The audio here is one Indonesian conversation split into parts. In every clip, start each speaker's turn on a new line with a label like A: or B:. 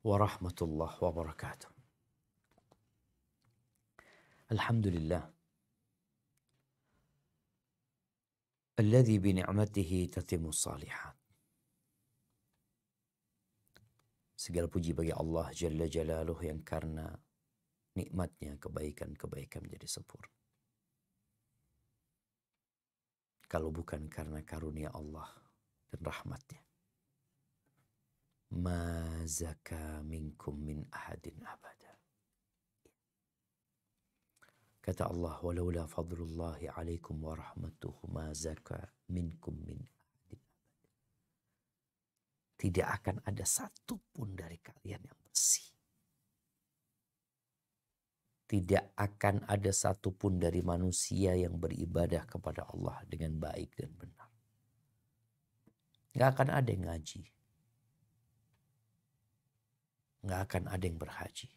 A: warahmatullahi wabarakatuh. Alhamdulillah. Alladzi bini'matihi tatimmu salihat. Segala puji bagi Allah Jalla Jalaluh yang karena nikmatnya kebaikan-kebaikan menjadi sempurna. Kalau bukan karena karunia Allah dan rahmatnya, ma zaka minkum min ahadin abada. Kata Allah, walaula fadlullahi alaikum wa rahmatuhu ma zaka minkum min ahadin. Tidak akan ada satupun dari kalian yang bersih. Tidak akan ada satupun dari manusia yang beribadah kepada Allah dengan baik dan benar. Gak akan ada yang ngaji. Gak akan ada yang berhaji.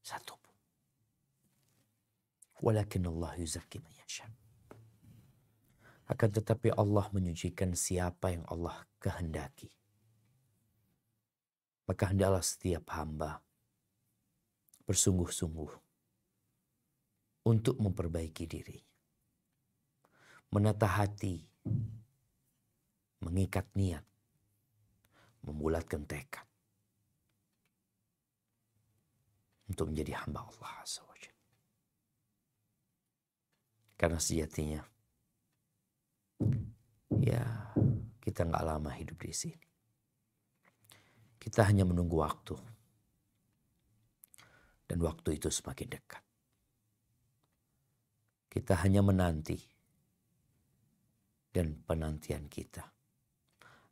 A: Satupun. Walakin Allah yuzakki man yasha. Akan tetapi Allah menyucikan siapa yang Allah kehendaki. Maka hendaklah setiap hamba bersungguh-sungguh untuk memperbaiki diri. Menata hati, mengikat niat, membulatkan tekad untuk menjadi hamba Allah Azza wa Jalla. Karena sejatinya, ya kita nggak lama hidup di sini. Kita hanya menunggu waktu. Dan waktu itu semakin dekat. Kita hanya menanti. Dan penantian kita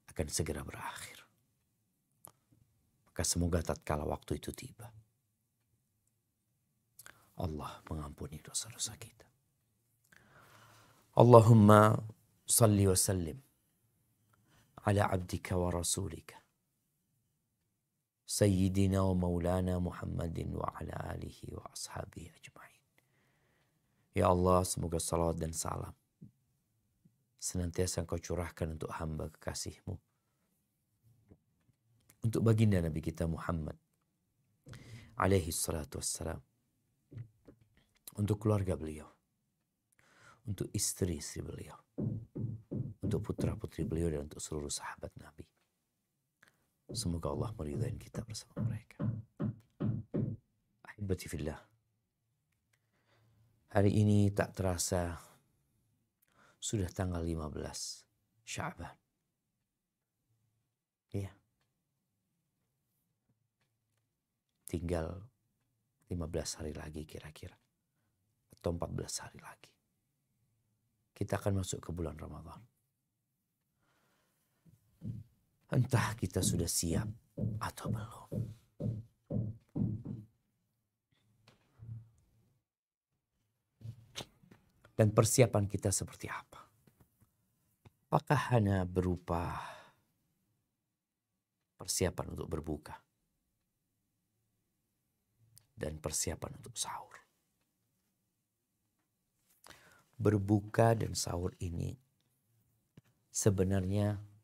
A: akan segera berakhir. Maka semoga tatkala waktu itu tiba, Allah mengampuni dosa-dosa kita. Allahumma salli wa sallim ala abdika wa rasulika Sayyidina wa maulana Muhammadin wa ala alihi wa ashabihi ajma'in. Ya Allah, semoga salawat dan salam senantiasa Engkau curahkan untuk hamba kekasih-Mu, untuk baginda Nabi kita Muhammad alaihi salatu wassalam, untuk keluarga beliau, untuk istri-istri beliau, untuk putra-putri beliau, dan untuk seluruh sahabat Nabi. Semoga Allah meridai kita bersama mereka. Ahibati fillah. Hari ini tak terasa sudah tanggal 15 Sya'ban. Iya. Tinggal 15 hari lagi kira-kira. Atau 14 hari lagi. Kita akan masuk ke bulan Ramadan. Entah kita sudah siap atau belum. Dan persiapan kita seperti apa? Apakah hanya berupa persiapan untuk berbuka dan persiapan untuk sahur? Berbuka dan sahur ini sebenarnya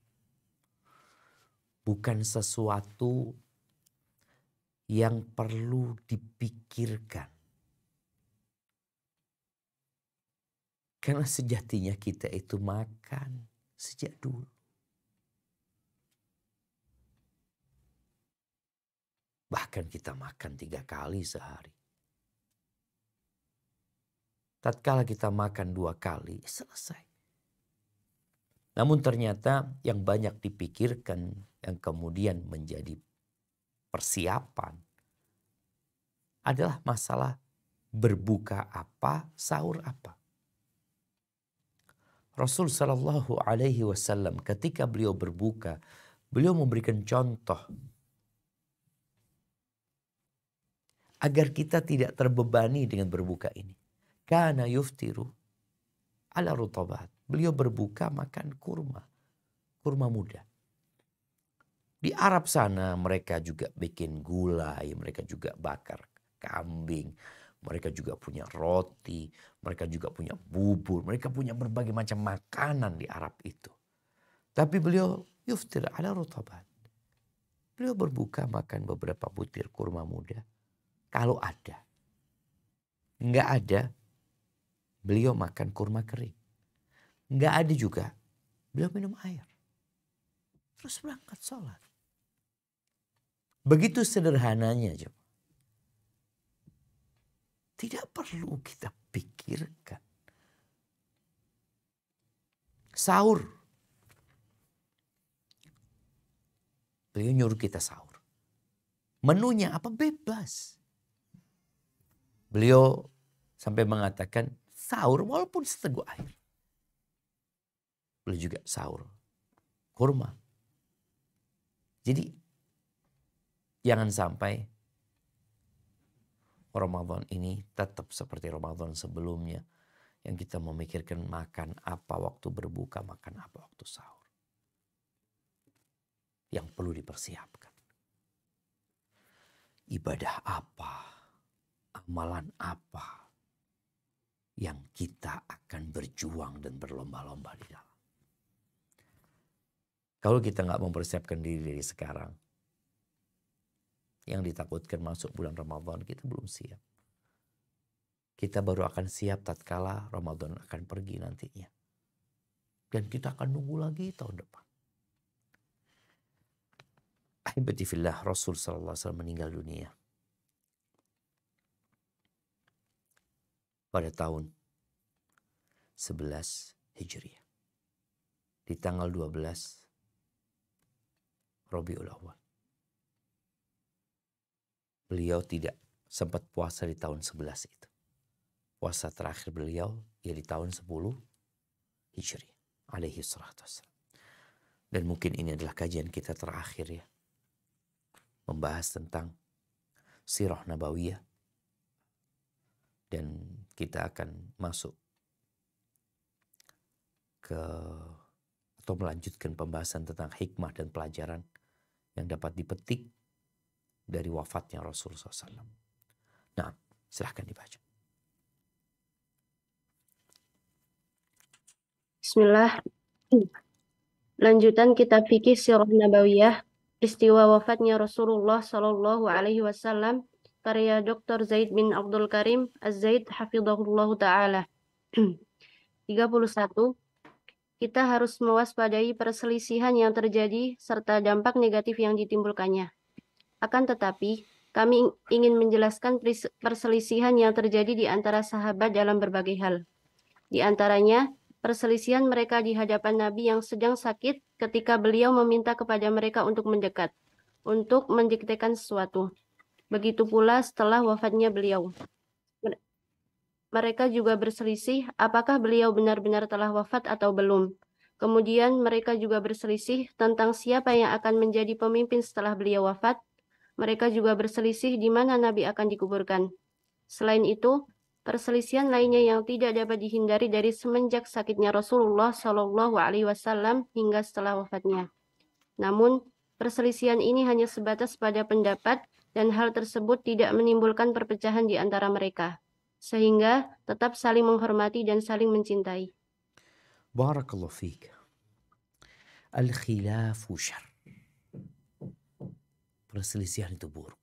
A: bukan sesuatu yang perlu dipikirkan. Karena sejatinya kita itu makan sejak dulu. Bahkan kita makan 3 kali sehari. Tatkala kita makan 2 kali, selesai. Namun ternyata yang banyak dipikirkan, yang kemudian menjadi persiapan, adalah masalah berbuka apa, sahur apa. Rasul Shallallahu Alaihi Wasallam ketika beliau berbuka, beliau memberikan contoh agar kita tidak terbebani dengan berbuka ini. Kana yuftiru ala rutabat. Beliau berbuka makan kurma muda. Di Arab sana mereka juga bikin gulai, mereka juga bakar kambing, mereka juga punya roti, mereka juga punya bubur, mereka punya berbagai macam makanan di Arab itu. Tapi beliau yuftir ala rutabat. Beliau berbuka makan beberapa butir kurma muda. Kalau ada. Nggak ada, beliau makan kurma kering. Nggak ada juga, beliau minum air. Terus berangkat sholat. Begitu sederhananya. Tidak perlu kita pikirkan. Sahur. Beliau nyuruh kita sahur. Menunya apa? Bebas. Beliau sampai mengatakan sahur walaupun seteguk air. Beliau juga sahur. Kurma. Jadi jangan sampai Ramadan ini tetap seperti Ramadan sebelumnya. Yang kita memikirkan makan apa waktu berbuka, makan apa waktu sahur. Yang perlu dipersiapkan. Ibadah apa, amalan apa yang kita akan berjuang dan berlomba-lomba di dalam. Kalau kita nggak mempersiapkan diri dari sekarang, yang ditakutkan masuk bulan Ramadan, kita belum siap. Kita baru akan siap tatkala Ramadan akan pergi nantinya. Dan kita akan nunggu lagi tahun depan. Ahibati fillah, Rasul SAW meninggal dunia pada tahun 11 Hijriah. Di tanggal 12 Rabiul Awal. Beliau tidak sempat puasa di tahun 11 itu. Puasa terakhir beliau ya di tahun 10 Hijriah. Alaihi salatu wassalam. Dan mungkin ini adalah kajian kita terakhir ya. Membahas tentang sirah nabawiyah. Dan kita akan masuk atau melanjutkan pembahasan tentang hikmah dan pelajaran yang dapat dipetik dari wafatnya Rasulullah SAW. Nah, silahkan dibaca.
B: Bismillah. Lanjutan kitab fikih Sirah Nabawiyah, peristiwa wafatnya Rasulullah Shallallahu Alaihi Wasallam, karya Dr. Zaid bin Abdul Karim Az-Zaid Hafidhahullah Ta'ala. 31. Kita harus mewaspadai perselisihan yang terjadi serta dampak negatif yang ditimbulkannya. Akan tetapi, kami ingin menjelaskan perselisihan yang terjadi di antara sahabat dalam berbagai hal. Di antaranya, perselisihan mereka di hadapan Nabi yang sedang sakit ketika beliau meminta kepada mereka untuk mendekat, untuk mendiktekan sesuatu. Begitu pula setelah wafatnya beliau. Mereka juga berselisih apakah beliau benar-benar telah wafat atau belum. Kemudian mereka juga berselisih tentang siapa yang akan menjadi pemimpin setelah beliau wafat. Mereka juga berselisih di mana Nabi akan dikuburkan. Selain itu, perselisihan lainnya yang tidak dapat dihindari dari semenjak sakitnya Rasulullah Shallallahu Alaihi Wasallam hingga setelah wafatnya. Namun, perselisihan ini hanya sebatas pada pendapat dan hal tersebut tidak menimbulkan perpecahan di antara mereka, sehingga tetap saling menghormati dan saling mencintai.
A: Barakallahu fiik. Al-khilafu syarr. Perselisihan itu buruk.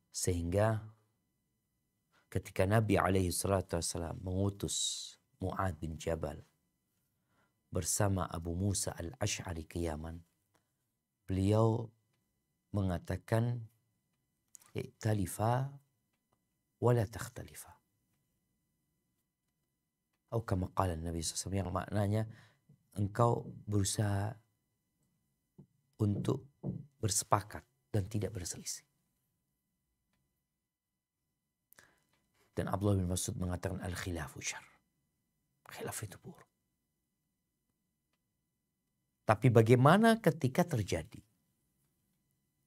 A: Sehingga ketika Nabi alaihi salatu wassalam mengutus Mu'ad bin Jabal bersama Abu Musa al-Ash'ari ke Yaman, beliau mengatakan i'talifa wala takhtalifa. Atau kama qala Nabi SAW, yang maknanya engkau berusaha untuk bersepakat dan tidak berselisih. Dan Abdullah bin Mas'ud mengatakan al-khilafu syarr. Khilaf itu buruk. Tapi bagaimana ketika terjadi?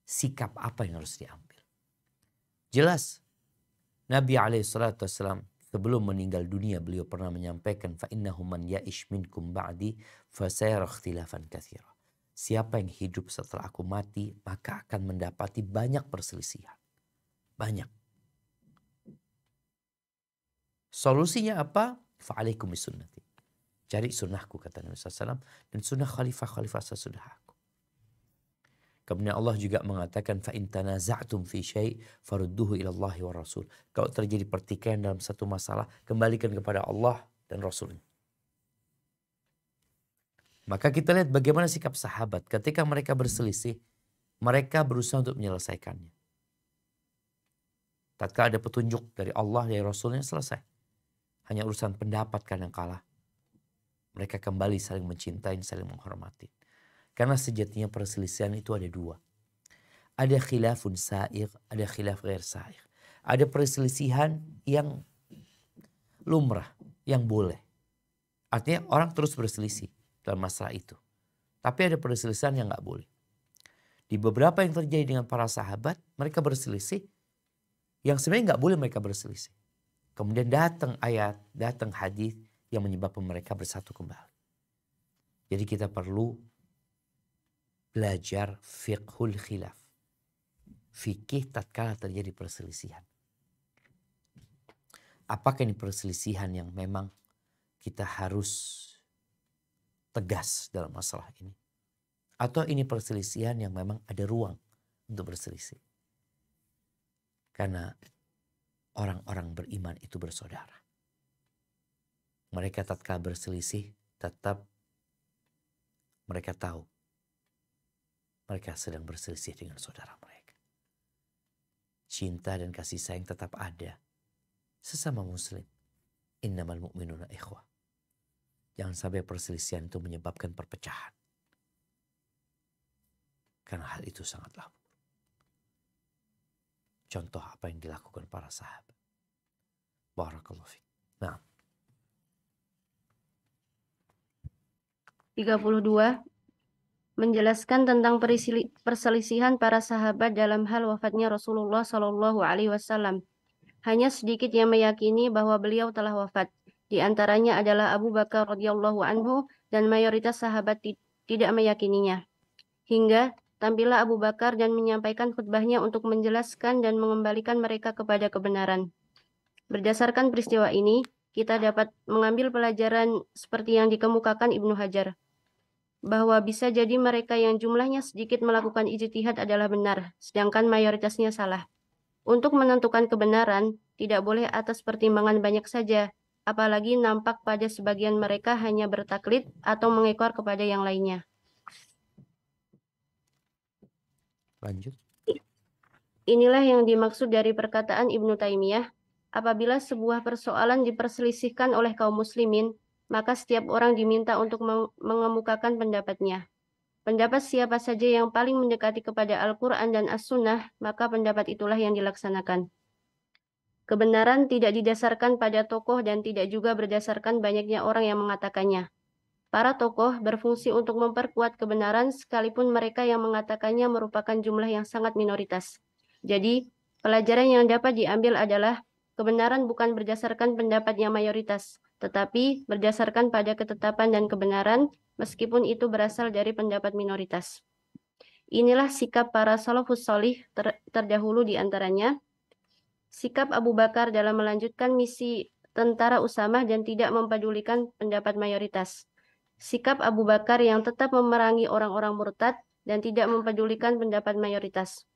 A: Sikap apa yang harus diambil? Jelas Nabi SAW sebelum meninggal dunia beliau pernah menyampaikan fa innahu man ya'ish minkum ba'di fa sayara ikhtilafan katsira. Siapa yang hidup setelah aku mati maka akan mendapati banyak perselisihan. Banyak. Solusinya apa? Fa'alaikum bisunnati. Cari sunnahku kata Nabi SAW dan sunnah khalifah-khalifah sesudah aku. Kemudian Allah juga mengatakan fa in tanaza'tum fi syai' farudduhu ila Allahi wa Rasul. Kalau terjadi pertikaian dalam satu masalah, kembalikan kepada Allah dan Rasulnya. Maka kita lihat bagaimana sikap sahabat ketika mereka berselisih, mereka berusaha untuk menyelesaikannya. Tatkala ada petunjuk dari Allah, dari Rasulnya, selesai. Hanya urusan pendapat kan yang kalah. Mereka kembali saling mencintai, saling menghormati. Karena sejatinya perselisihan itu ada dua. Ada khilafun sa'ir, ada khilaf ghair sa'ir. Ada perselisihan yang lumrah, yang boleh. Artinya orang terus berselisih dalam masalah itu. Tapi ada perselisihan yang gak boleh. Di beberapa yang terjadi dengan para sahabat, mereka berselisih yang sebenarnya gak boleh mereka berselisih. Kemudian datang ayat, datang hadis yang menyebabkan mereka bersatu kembali. Jadi kita perlu belajar fiqhul khilaf. Fikih tatkala terjadi perselisihan. Apakah ini perselisihan yang memang kita harus tegas dalam masalah ini? Atau ini perselisihan yang memang ada ruang untuk berselisih? Karena orang-orang beriman itu bersaudara. Mereka tatkala berselisih tetap mereka tahu mereka sedang berselisih dengan saudara mereka. Cinta dan kasih sayang tetap ada sesama muslim. Innamal mu'minuna ikhwah. Jangan sampai perselisihan itu menyebabkan perpecahan. Karena hal itu sangatlah buruk. Contoh apa yang dilakukan para sahabat. Barakallahu fiik. Nah.
B: 32. Menjelaskan tentang perselisihan para sahabat dalam hal wafatnya Rasulullah Shallallahu Alaihi Wasallam. Hanya sedikit yang meyakini bahwa beliau telah wafat. Di antaranya adalah Abu Bakar radhiyallahu anhu dan mayoritas sahabat tidak meyakininya. Hingga tampillah Abu Bakar dan menyampaikan khutbahnya untuk menjelaskan dan mengembalikan mereka kepada kebenaran. Berdasarkan peristiwa ini, kita dapat mengambil pelajaran seperti yang dikemukakan Ibnu Hajar, bahwa bisa jadi mereka yang jumlahnya sedikit melakukan ijtihad adalah benar, sedangkan mayoritasnya salah. Untuk menentukan kebenaran, tidak boleh atas pertimbangan banyak saja, apalagi nampak pada sebagian mereka hanya bertaklid atau mengekor kepada yang lainnya.
A: Lanjut.
B: Inilah yang dimaksud dari perkataan Ibnu Taimiyah, apabila sebuah persoalan diperselisihkan oleh kaum muslimin, maka setiap orang diminta untuk mengemukakan pendapatnya. Pendapat siapa saja yang paling mendekati kepada Al-Quran dan As-Sunnah, maka pendapat itulah yang dilaksanakan. Kebenaran tidak didasarkan pada tokoh dan tidak juga berdasarkan banyaknya orang yang mengatakannya. Para tokoh berfungsi untuk memperkuat kebenaran sekalipun mereka yang mengatakannya merupakan jumlah yang sangat minoritas. Jadi, pelajaran yang dapat diambil adalah kebenaran bukan berdasarkan pendapat yang mayoritas, tetapi berdasarkan pada ketetapan dan kebenaran, meskipun itu berasal dari pendapat minoritas. Inilah sikap para salafus shalih terdahulu di antaranya. Sikap Abu Bakar dalam melanjutkan misi tentara Usamah dan tidak mempedulikan pendapat mayoritas. Sikap Abu Bakar yang tetap memerangi orang-orang murtad dan tidak mempedulikan pendapat mayoritas.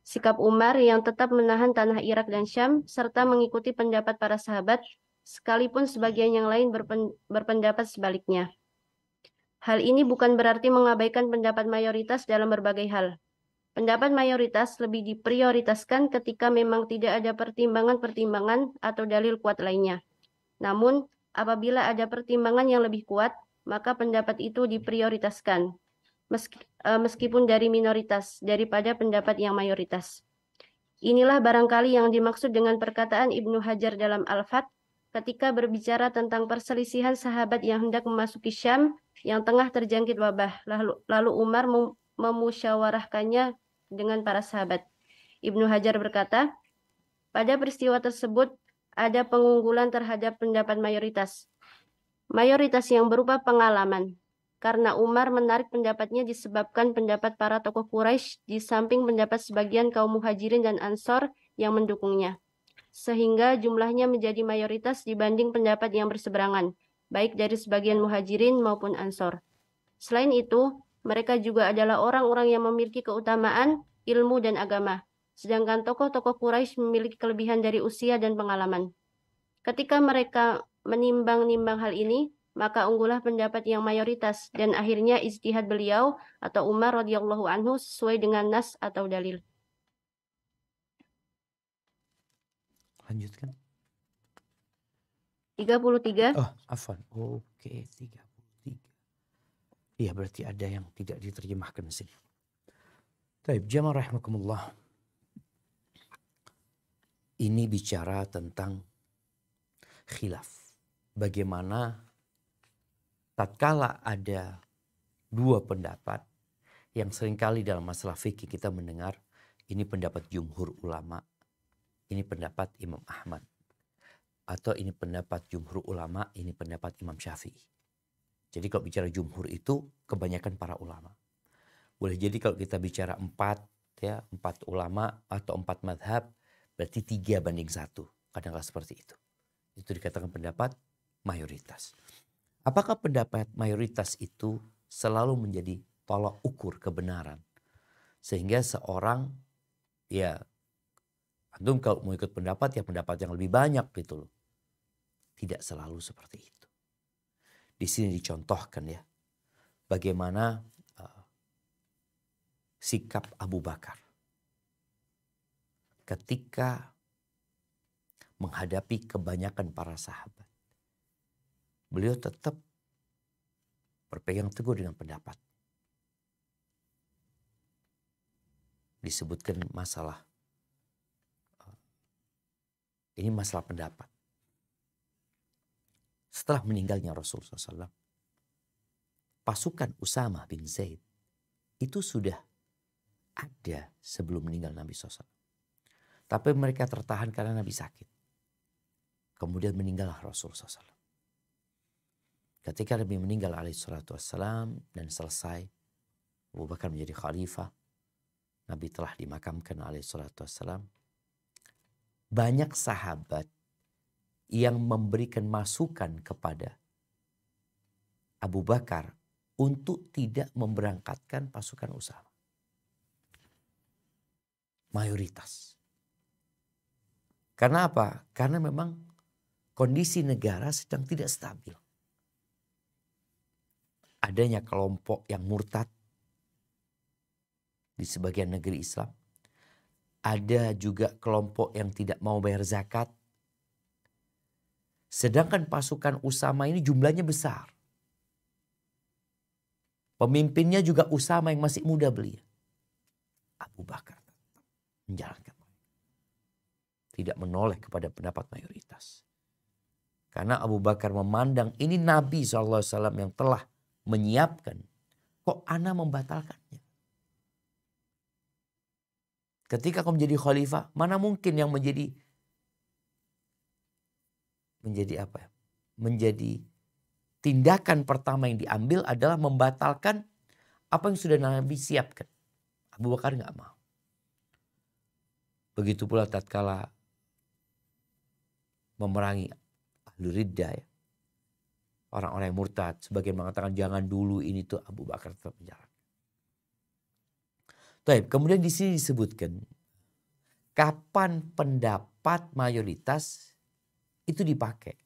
B: Sikap Umar yang tetap menahan tanah Irak dan Syam serta mengikuti pendapat para sahabat, sekalipun sebagian yang lain berpendapat sebaliknya. Hal ini bukan berarti mengabaikan pendapat mayoritas dalam berbagai hal. Pendapat mayoritas lebih diprioritaskan ketika memang tidak ada pertimbangan-pertimbangan atau dalil kuat lainnya. Namun, apabila ada pertimbangan yang lebih kuat, maka pendapat itu diprioritaskan, meskipun dari minoritas, daripada pendapat yang mayoritas. Inilah barangkali yang dimaksud dengan perkataan Ibnu Hajar dalam Al-Fath ketika berbicara tentang perselisihan sahabat yang hendak memasuki Syam yang tengah terjangkit wabah. Lalu Umar memusyawarahkannya dengan para sahabat. Ibnu Hajar berkata, pada peristiwa tersebut ada pengunggulan terhadap pendapat mayoritas. Mayoritas yang berupa pengalaman. Karena Umar menarik pendapatnya disebabkan pendapat para tokoh Quraisy di samping pendapat sebagian kaum muhajirin dan ansor yang mendukungnya. Sehingga jumlahnya menjadi mayoritas dibanding pendapat yang berseberangan, baik dari sebagian muhajirin maupun ansor. Selain itu, Mereka juga adalah orang-orang yang memiliki keutamaan, ilmu, dan agama. Sedangkan tokoh-tokoh Quraisy memiliki kelebihan dari usia dan pengalaman. Ketika mereka menimbang-nimbang hal ini, maka unggulah pendapat yang mayoritas dan akhirnya ijtihad beliau atau Umar radhiyallahu anhu sesuai dengan nas atau dalil.
A: Lanjutkan.
B: 33.
A: Oh, afwan. Oke, 33. Iya, berarti ada yang tidak diterjemahkan di sini. Baik, jamaah rahimakumullah. Ini bicara tentang khilaf. Bagaimana tatkala ada dua pendapat yang seringkali dalam masalah fikih kita mendengar ini pendapat jumhur ulama, ini pendapat Imam Ahmad. Atau ini pendapat jumhur ulama, ini pendapat Imam Syafi'i. Jadi kalau bicara jumhur itu kebanyakan para ulama. Boleh jadi kalau kita bicara 4 ulama atau 4 madhab, berarti 3:1. Kadang-kadang seperti itu. Itu dikatakan pendapat mayoritas. Apakah pendapat mayoritas itu selalu menjadi tolak ukur kebenaran? Sehingga seorang, ya antum kalau mau ikut pendapat ya pendapat yang lebih banyak gitu loh. Tidak selalu seperti itu. Di sini dicontohkan ya bagaimana sikap Abu Bakar ketika menghadapi kebanyakan para sahabat. Beliau tetap berpegang teguh dengan pendapat. Disebutkan masalah ini masalah pendapat. Setelah meninggalnya Rasulullah SAW, pasukan Usamah bin Zaid itu sudah ada sebelum meninggal Nabi SAW. Tapi mereka tertahan karena Nabi sakit. Kemudian meninggallah Rasulullah SAW. Ketika Nabi meninggal alaihissalam dan selesai Abu Bakar menjadi khalifah, Nabi telah dimakamkan alaihissalam. Banyak sahabat yang memberikan masukan kepada Abu Bakar untuk tidak memberangkatkan pasukan Usamah. Mayoritas. Karena apa? Karena memang kondisi negara sedang tidak stabil. Adanya kelompok yang murtad di sebagian negeri Islam. Ada juga kelompok yang tidak mau bayar zakat. Sedangkan pasukan Usamah ini jumlahnya besar. Pemimpinnya juga Usamah yang masih muda belia. Abu Bakar tetap menjalankan. Tidak menoleh kepada pendapat mayoritas. Karena Abu Bakar memandang ini Nabi SAW yang telah menyiapkan. Kok ana membatalkannya? Ketika kau menjadi khalifah, mana mungkin yang menjadi apa ya? Menjadi tindakan pertama yang diambil adalah membatalkan apa yang sudah Nabi siapkan. Abu Bakar nggak mau. Begitu pula tatkala memerangi ahlu riddah ya. Orang-orang yang murtad. Sebagian mengatakan jangan dulu, ini tuh Abu Bakar tetap menjalankan. Baik, kemudian di sini disebutkan kapan pendapat mayoritas itu dipakai.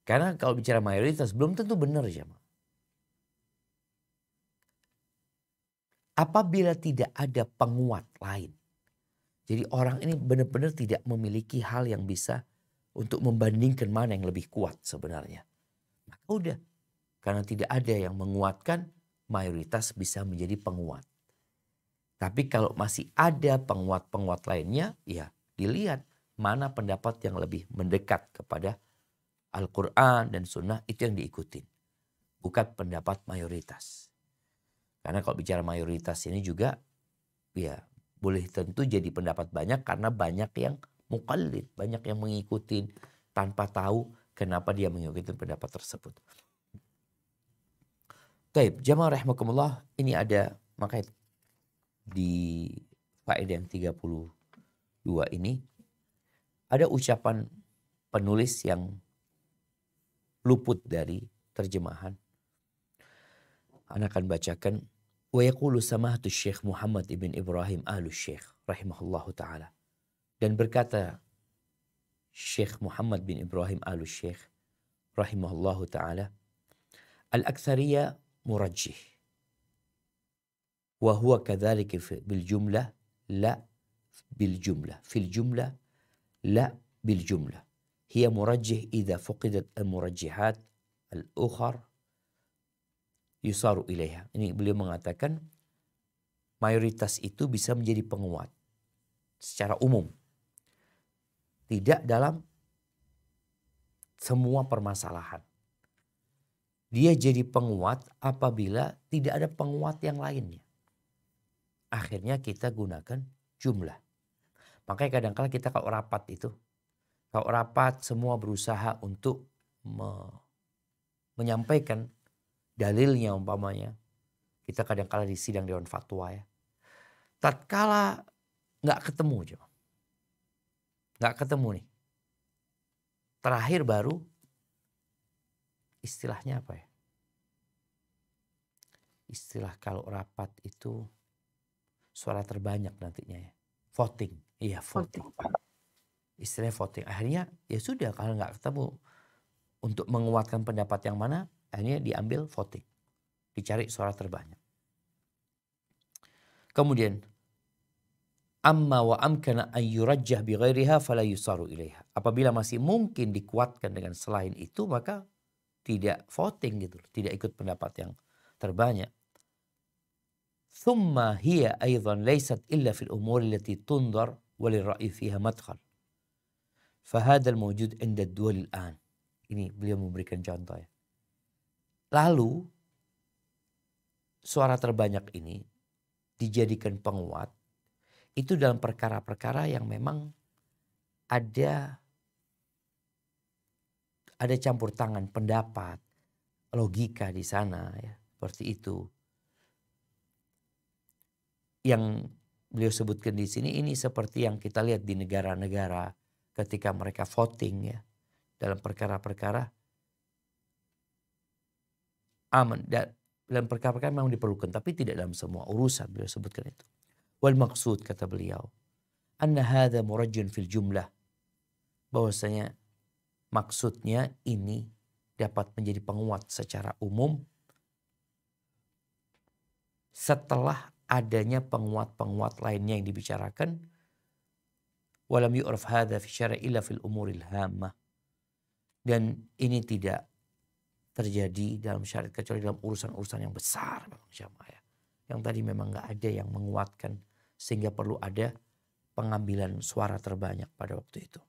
A: Karena kalau bicara mayoritas belum tentu benar ya. Apabila tidak ada penguat lain. Jadi orang ini benar-benar tidak memiliki hal yang bisa untuk membandingkan mana yang lebih kuat sebenarnya. Maka udah. Karena tidak ada yang menguatkan, mayoritas bisa menjadi penguat. Tapi kalau masih ada penguat-penguat lainnya, ya dilihat mana pendapat yang lebih mendekat kepada Al-Quran dan Sunnah, itu yang diikutin. Bukan pendapat mayoritas. Karena kalau bicara mayoritas ini juga ya boleh tentu jadi pendapat banyak karena banyak yang muqallid, banyak yang mengikuti tanpa tahu kenapa dia mengikuti pendapat tersebut. Baik, jamaah rahimakumullah, ini ada makanya di faedah yang 32 ini ada ucapan penulis yang luput dari terjemahan. Anak akan bacakan. Wa yaqulu samahatu Syekh Muhammad ibn Ibrahim al-Syekh rahimahullahu ta'ala. Dan berkata Syekh Muhammad bin Ibrahim al-Syekh rahimahullahu ta'ala. Al-aktsariyah murajjih. Wa huwa kadzalika bil jumlah la bil jumlah. Fil jumlah la bil jumlah. Hiya murajjih idza fuqidat al-murajjihat al-ukhar yusaru ilaiha. Ini beliau mengatakan mayoritas itu bisa menjadi penguat secara umum. Tidak dalam semua permasalahan. Dia jadi penguat apabila tidak ada penguat yang lainnya. Akhirnya kita gunakan jumlah. Makanya kadang-kala kita kalau rapat semua berusaha untuk menyampaikan dalilnya umpamanya. Kita kadang-kala di sidang Dewan Fatwa ya. Tatkala nggak ketemu coba. Nggak ketemu nih. Terakhir baru istilahnya apa ya? Istilah kalau rapat itu suara terbanyak nantinya ya. Voting. Iya voting. Istilahnya voting. Akhirnya ya sudah kalau nggak ketemu untuk menguatkan pendapat yang mana, akhirnya diambil voting. Dicari suara terbanyak. Kemudian amma wa amkana an yurajjah bi ghairiha fala yusaru ilaiha. Apabila masih mungkin dikuatkan dengan selain itu maka tidak voting gitu, tidak ikut pendapat yang terbanyak. Thumma hiya aidan laysat illa fil umur allati tundar wa lirra'i fiha madkhal. Fahadha al-mawjud 'inda ad-duwal al-an. Ini beliau memberikan contoh ya. Lalu suara terbanyak ini dijadikan penguat itu dalam perkara-perkara yang memang ada campur tangan pendapat, logika di sana ya, seperti itu. Yang beliau sebutkan di sini ini seperti yang kita lihat di negara-negara ketika mereka voting ya dalam perkara-perkara aman dalam perkara-perkara memang diperlukan tapi tidak dalam semua urusan beliau sebutkan itu. Wal maksud kata beliau anna hadha murajjun fil jumlah, bahwasanya maksudnya ini dapat menjadi penguat secara umum setelah adanya penguat-penguat lainnya yang dibicarakan. Walam yu'raf hadha fi syara' illa fil umuril hammah. Dan ini tidak terjadi dalam syariat kecuali dalam urusan-urusan yang besar memang jamaah. Yang tadi memang nggak ada yang menguatkan sehingga perlu ada pengambilan suara terbanyak pada waktu itu.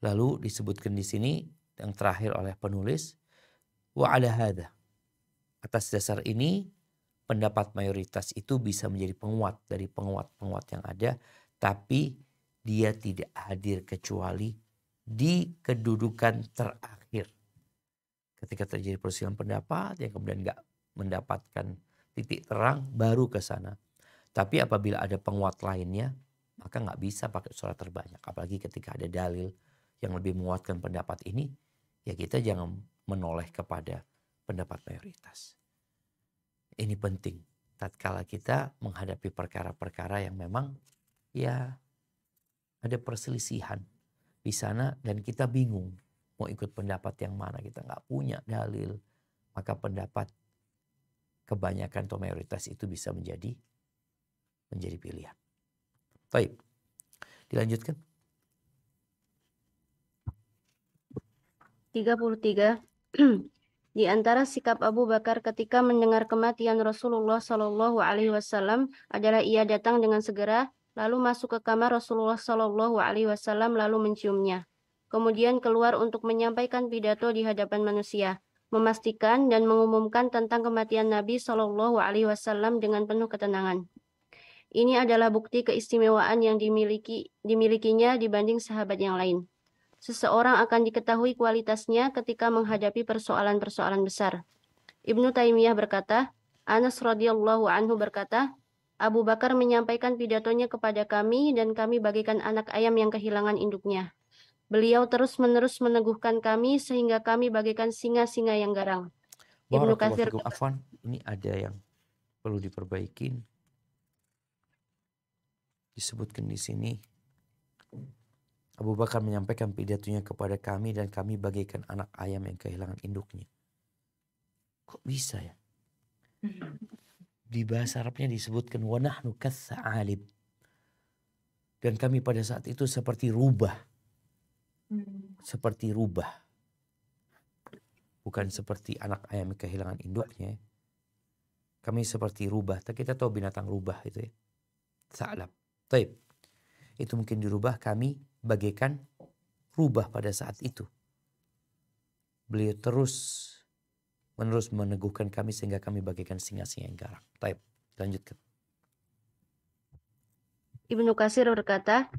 A: Lalu disebutkan di sini yang terakhir oleh penulis wa ala hadha. Atas dasar ini pendapat mayoritas itu bisa menjadi penguat dari penguat-penguat yang ada, tapi dia tidak hadir kecuali di kedudukan terakhir. Ketika terjadi perselisihan pendapat yang kemudian nggak mendapatkan titik terang baru ke sana. Tapi apabila ada penguat lainnya maka nggak bisa pakai suara terbanyak. Apalagi ketika ada dalil yang lebih menguatkan pendapat ini, ya kita jangan menoleh kepada pendapat mayoritas. Ini penting tatkala kita menghadapi perkara-perkara yang memang ya ada perselisihan di sana dan kita bingung mau ikut pendapat yang mana, kita nggak punya dalil, maka pendapat kebanyakan atau mayoritas itu bisa menjadi pilihan. Baik, dilanjutkan.
B: 33. Di antara sikap Abu Bakar ketika mendengar kematian Rasulullah Shallallahu Alaihi Wasallam adalah ia datang dengan segera, lalu masuk ke kamar Rasulullah Shallallahu Alaihi Wasallam lalu menciumnya. Kemudian keluar untuk menyampaikan pidato di hadapan manusia, memastikan dan mengumumkan tentang kematian Nabi Shallallahu Alaihi Wasallam dengan penuh ketenangan. Ini adalah bukti keistimewaan yang dimilikinya dibanding sahabat yang lain. Seseorang akan diketahui kualitasnya ketika menghadapi persoalan-persoalan besar. Ibnu Taimiyah berkata, Anas radhiyallahu anhu berkata, Abu Bakar menyampaikan pidatonya kepada kami dan kami bagikan anak ayam yang kehilangan induknya. Beliau terus-menerus meneguhkan kami sehingga kami bagaikan singa-singa yang garang. Ibnu
A: Barakallahu
B: Katsir
A: fikum. Afwan, ini ada yang perlu diperbaikin. Disebutkan di sini, Abu Bakar menyampaikan pidatonya kepada kami dan kami bagaikan anak ayam yang kehilangan induknya. Kok bisa ya? Di bahasa Arabnya disebutkan wa nahnu katsa'alib. Dan kami pada saat itu seperti rubah. Seperti rubah. Bukan seperti anak ayam yang kehilangan induknya. Kami seperti rubah. Kita tahu binatang rubah itu ya. Sa'lab. Taib. Itu mungkin dirubah, kami bagaikan rubah pada saat itu. Beliau menerus meneguhkan kami sehingga kami bagaikan singa-singa yang garang. Taib. Lanjutkan.
B: Ibnu Katsir berkata,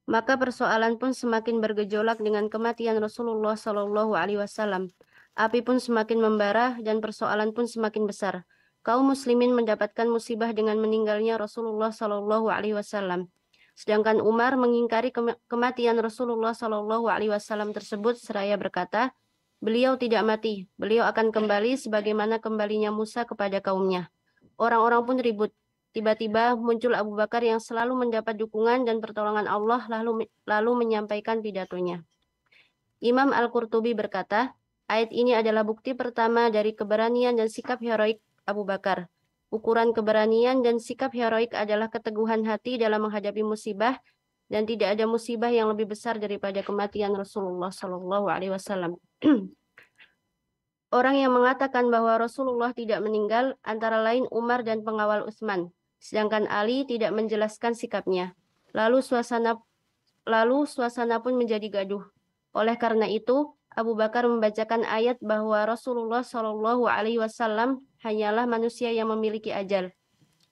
B: maka persoalan pun semakin bergejolak dengan kematian Rasulullah Shallallahu Alaihi Wasallam. Api pun semakin membara dan persoalan pun semakin besar. Kaum muslimin mendapatkan musibah dengan meninggalnya Rasulullah Shallallahu Alaihi Wasallam. Sedangkan Umar mengingkari kematian Rasulullah Shallallahu Alaihi Wasallam tersebut seraya berkata, beliau tidak mati, beliau akan kembali sebagaimana kembalinya Musa kepada kaumnya. Orang-orang pun ribut. Tiba-tiba muncul Abu Bakar yang selalu mendapat dukungan dan pertolongan Allah lalu menyampaikan pidatonya. Imam Al-Qurtubi berkata, ayat ini adalah bukti pertama dari keberanian dan sikap heroik Abu Bakar. Ukuran keberanian dan sikap heroik adalah keteguhan hati dalam menghadapi musibah dan tidak ada musibah yang lebih besar daripada kematian Rasulullah Shallallahu Alaihi Wasallam. Orang yang mengatakan bahwa Rasulullah tidak meninggal antara lain Umar dan pengawal Utsman, sedangkan Ali tidak menjelaskan sikapnya. Lalu suasana pun menjadi gaduh. Oleh karena itu, Abu Bakar membacakan ayat bahwa Rasulullah Shallallahu Alaihi Wasallam hanyalah manusia yang memiliki ajal.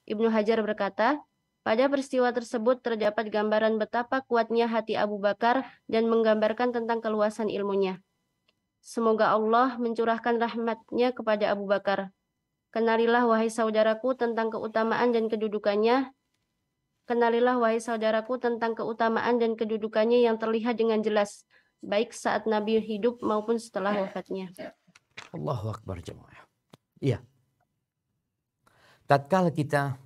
B: Ibnu Hajar berkata, pada peristiwa tersebut terdapat gambaran betapa kuatnya hati Abu Bakar dan menggambarkan tentang keluasan ilmunya. Semoga Allah mencurahkan rahmat-Nya kepada Abu Bakar. Kenalilah wahai saudaraku tentang keutamaan dan kedudukannya. Kenalilah wahai saudaraku tentang keutamaan dan kedudukannya yang terlihat dengan jelas, baik saat Nabi hidup maupun setelah wafatnya.
A: Allahu Akbar jemaah. Iya. Tatkala kita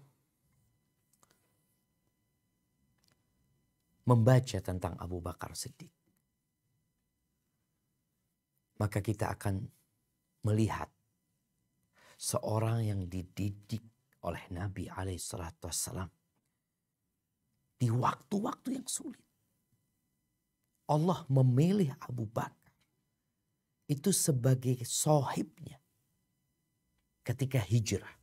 A: membaca tentang Abu Bakar Siddiq, maka kita akan melihat seorang yang dididik oleh Nabi SAW di waktu-waktu yang sulit. Allah memilih Abu Bakar itu sebagai sohibnya ketika hijrah.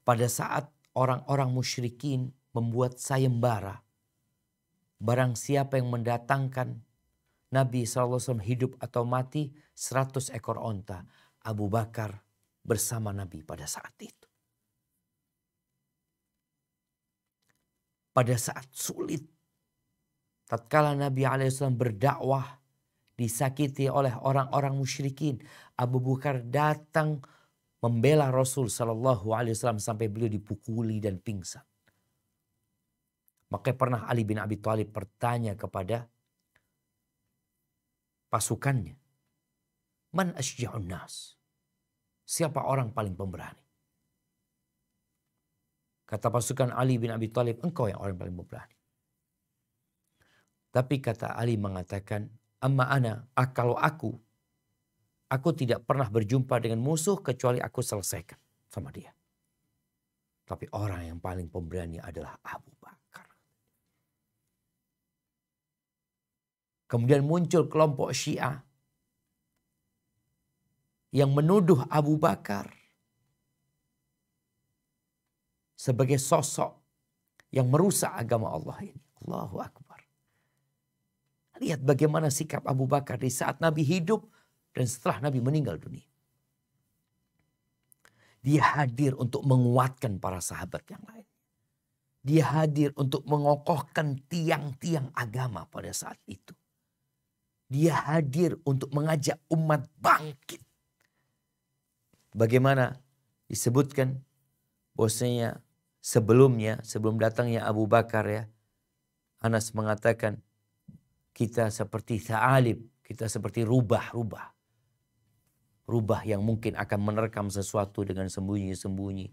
A: Pada saat orang-orang musyrikin membuat sayembara, barang siapa yang mendatangkan Nabi SAW hidup atau mati 100 ekor onta. Abu Bakar bersama Nabi pada saat itu. Pada saat sulit, tatkala Nabi SAW berdakwah, disakiti oleh orang-orang musyrikin, Abu Bakar datang membela Rasul SAW sampai beliau dipukuli dan pingsan. Maka pernah Ali bin Abi Thalib bertanya kepada pasukannya, man asja'un nas? Siapa orang paling pemberani? Kata pasukan Ali bin Abi Thalib, engkau yang orang paling pemberani. Tapi kata Ali mengatakan, amma ana, kalau aku tidak pernah berjumpa dengan musuh kecuali aku selesaikan sama dia. Tapi orang yang paling pemberani adalah Abu Bakar. Kemudian muncul kelompok Syiah yang menuduh Abu Bakar sebagai sosok yang merusak agama Allah ini. Allahu Akbar. Lihat bagaimana sikap Abu Bakar di saat Nabi hidup dan setelah Nabi meninggal dunia. Dia hadir untuk menguatkan para sahabat yang lain. Dia hadir untuk mengokohkan tiang-tiang agama pada saat itu. Dia hadir untuk mengajak umat bangkit. Bagaimana disebutkan bahwasanya sebelum datangnya Abu Bakar ya, Anas mengatakan Kita seperti tha'alib, kita seperti rubah-rubah. Rubah yang mungkin akan menerkam sesuatu dengan sembunyi-sembunyi.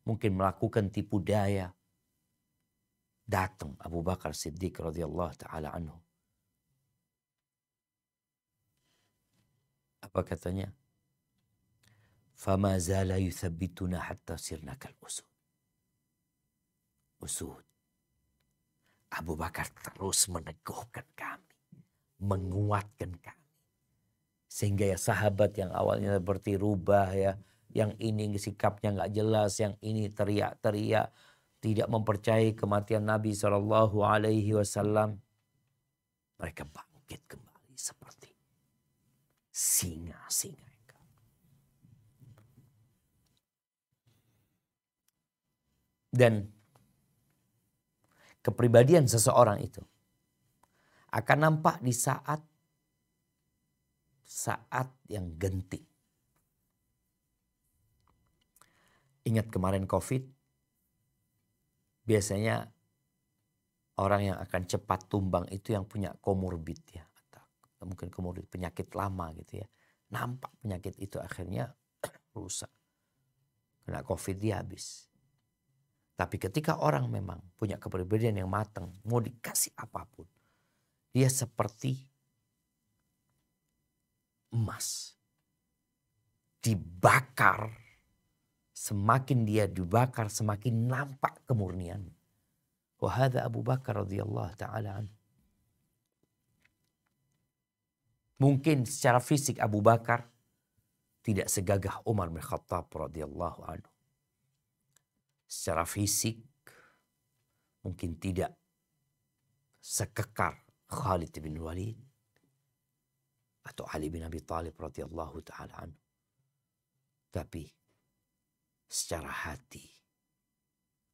A: Mungkin melakukan tipu daya. Datang Abu Bakar Siddiq radhiyallahu ta'ala anhu. Apa katanya? Fama zala yuthabbituna hatta sirna kal usud. Usud. Abu Bakar terus meneguhkan kami. Menguatkan kami. Sehingga ya sahabat yang awalnya seperti rubah ya. Yang ini sikapnya gak jelas. Yang ini teriak-teriak. Tidak mempercayai kematian Nabi SAW. Mereka bangkit kembali seperti singa-singa. Dan kepribadian seseorang itu akan nampak di saat yang genting. Ingat kemarin COVID, biasanya orang yang akan cepat tumbang itu yang punya komorbid ya. Atau mungkin komorbid penyakit lama gitu ya. Nampak penyakit itu akhirnya rusak. Kena COVID dia habis. Tapi ketika orang memang punya kepribadian yang matang, mau dikasih apapun, dia seperti emas. Dibakar, semakin dia dibakar, semakin nampak kemurnian. Wa hadza Abu Bakar radhiyallahu ta'ala anhu. Mungkin secara fisik Abu Bakar tidak segagah Umar bin Khattab radhiyallahu anhu. Secara fisik mungkin tidak sekekar Khalid bin Walid atau Ali bin Abi Thalib radhiyallahu ta'ala anhu. Tapi secara hati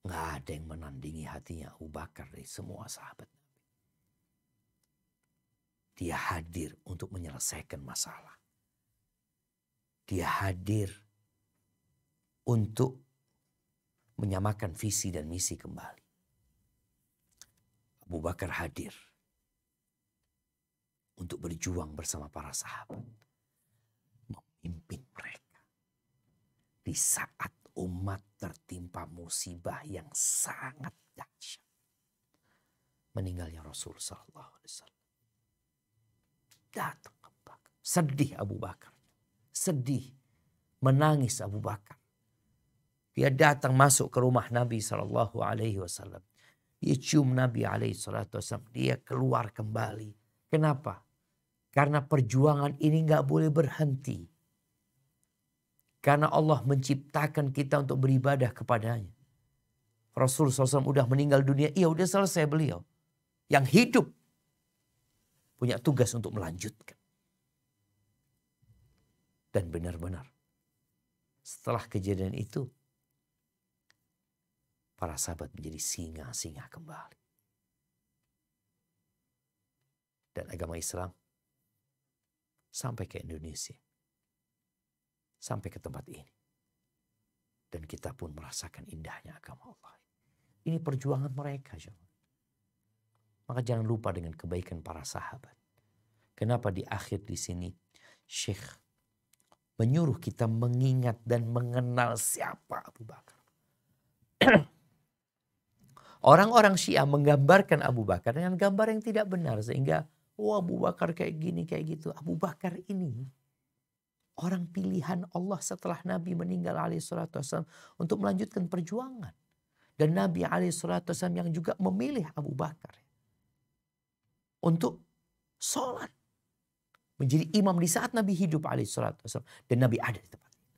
A: nggak ada yang menandingi hatinya Abu Bakar dari semua sahabat Nabi. Dia hadir untuk menyelesaikan masalah. Dia hadir untuk menyamakan visi dan misi kembali. Abu Bakar hadir untuk berjuang bersama para sahabat. Memimpin mereka di saat umat tertimpa musibah yang sangat dahsyat. Meninggalnya Rasul sallallahu alaihi wasallam. Datang Abu Bakar. Sedih Abu Bakar. Sedih. Menangis Abu Bakar. Dia datang masuk ke rumah Nabi sallallahu alaihi wasallam. Dia cium Nabi alaihi salatu wasallam. Dia keluar kembali. Kenapa? Karena perjuangan ini gak boleh berhenti. Karena Allah menciptakan kita untuk beribadah kepadanya. Rasul SAW udah meninggal dunia. Iya udah selesai beliau. Yang hidup punya tugas untuk melanjutkan. Dan benar-benar setelah kejadian itu, para sahabat menjadi singa-singa kembali. Dan agama Islam sampai ke Indonesia. Sampai ke tempat ini. Dan kita pun merasakan indahnya agama Allah. Ini perjuangan mereka. Maka jangan lupa dengan kebaikan para sahabat. Kenapa di akhir di sini Syekh menyuruh kita mengingat dan mengenal siapa Abu Bakar. Orang-orang Syiah menggambarkan Abu Bakar dengan gambar yang tidak benar. Sehingga Abu Bakar kayak gini kayak gitu. Abu Bakar ini orang pilihan Allah setelah Nabi meninggal alaihissalam untuk melanjutkan perjuangan. Dan Nabi alaihissalam yang juga memilih Abu Bakar untuk sholat. Menjadi imam di saat Nabi hidup alaihissalam. Dan Nabi ada di tempat itu.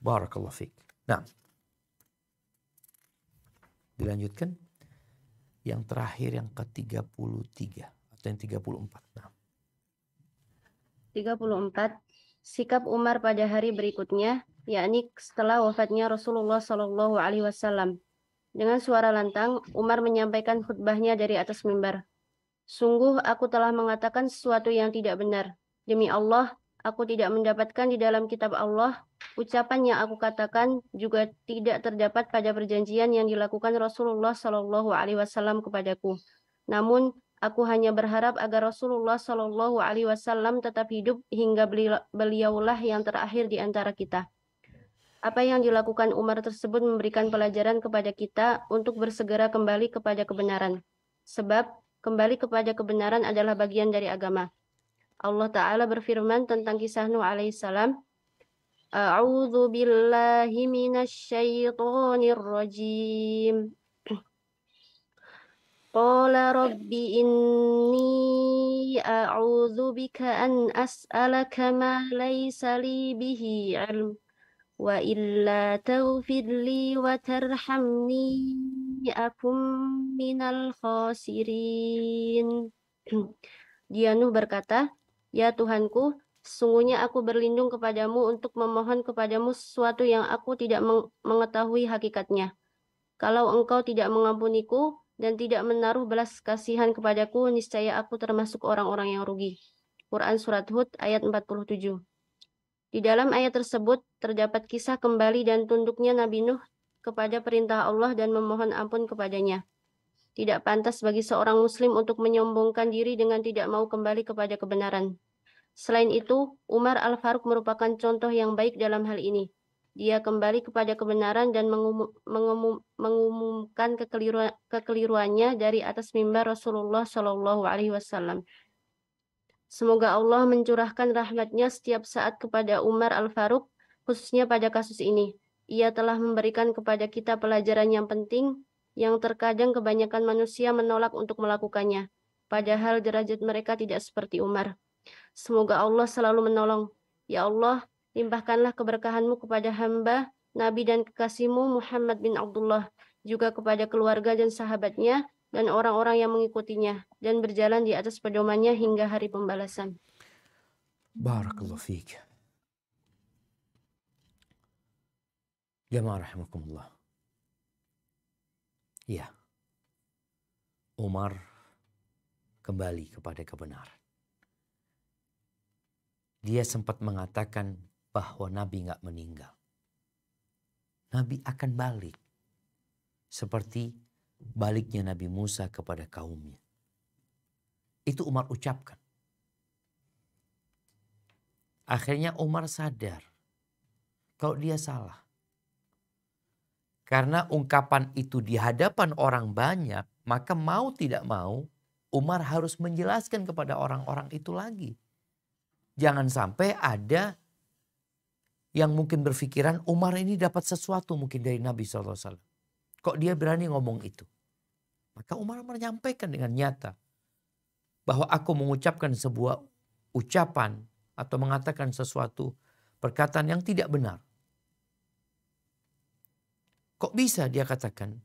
A: Barakallahu fiik. Nah, dilanjutkan. Yang terakhir yang ke-33 atau yang 34. Nah.
B: 34. Sikap Umar pada hari berikutnya, yakni setelah wafatnya Rasulullah Shallallahu Alaihi Wasallam. Dengan suara lantang, Umar menyampaikan khutbahnya dari atas mimbar. Sungguh aku telah mengatakan sesuatu yang tidak benar. Demi Allah, aku tidak mendapatkan di dalam kitab Allah ucapan yang aku katakan juga tidak terdapat pada perjanjian yang dilakukan Rasulullah Shallallahu Alaihi Wasallam kepadaku. Namun Aku hanya berharap agar Rasulullah Shallallahu Alaihi Wasallam tetap hidup hingga beliaulah yang terakhir di antara kita. Apa yang dilakukan Umar tersebut memberikan pelajaran kepada kita untuk bersegera kembali kepada kebenaran. Sebab kembali kepada kebenaran adalah bagian dari agama. Allah Ta'ala berfirman tentang kisah Nuh alaihissalam, A'udzu billahi minasyaitonir rajim. Qala rabbi inni a'udzu bika an as'alaka ma laysa li bihi 'ilm wa illa taghfir li wa tarhamni akum minal khasirin. Dia Nuh berkata, "Ya Tuhanku, sesungguhnya aku berlindung kepadamu untuk memohon kepadamu sesuatu yang aku tidak mengetahui hakikatnya. Kalau engkau tidak mengampuniku dan tidak menaruh belas kasihan kepadaku, niscaya aku termasuk orang-orang yang rugi." Quran Surat Hud ayat 47. Di dalam ayat tersebut terdapat kisah kembali dan tunduknya Nabi Nuh kepada perintah Allah dan memohon ampun kepadanya. Tidak pantas bagi seorang muslim untuk menyombongkan diri dengan tidak mau kembali kepada kebenaran. Selain itu, Umar Al-Faruq merupakan contoh yang baik dalam hal ini. Dia kembali kepada kebenaran dan mengumumkan kekeliruannya dari atas mimbar Rasulullah Shallallahu Alaihi Wasallam. Semoga Allah mencurahkan rahmatnya setiap saat kepada Umar Al-Faruq, khususnya pada kasus ini. Ia telah memberikan kepada kita pelajaran yang penting, yang terkadang kebanyakan manusia menolak untuk melakukannya. Padahal derajat mereka tidak seperti Umar. Semoga Allah selalu menolong. Ya Allah, limpahkanlah keberkahan-Mu kepada hamba, Nabi dan kekasih-Mu Muhammad bin Abdullah, juga kepada keluarga dan sahabatnya, dan orang-orang yang mengikutinya, dan berjalan di atas pedomannya hingga hari pembalasan.
A: Barakallahu fiik. Jamaah rahimakumullah. Ya, Umar kembali kepada kebenaran. Dia sempat mengatakan bahwa Nabi nggak meninggal. Nabi akan balik. Seperti baliknya Nabi Musa kepada kaumnya. Itu Umar ucapkan. Akhirnya Umar sadar kalau dia salah. Karena ungkapan itu di hadapan orang banyak, maka mau tidak mau Umar harus menjelaskan kepada orang-orang itu lagi. Jangan sampai ada yang mungkin berpikiran Umar ini dapat sesuatu mungkin dari Nabi SAW. Kok dia berani ngomong itu? Maka Umar menyampaikan dengan nyata bahwa aku mengucapkan sebuah ucapan atau mengatakan sesuatu perkataan yang tidak benar. Kok bisa dia katakan?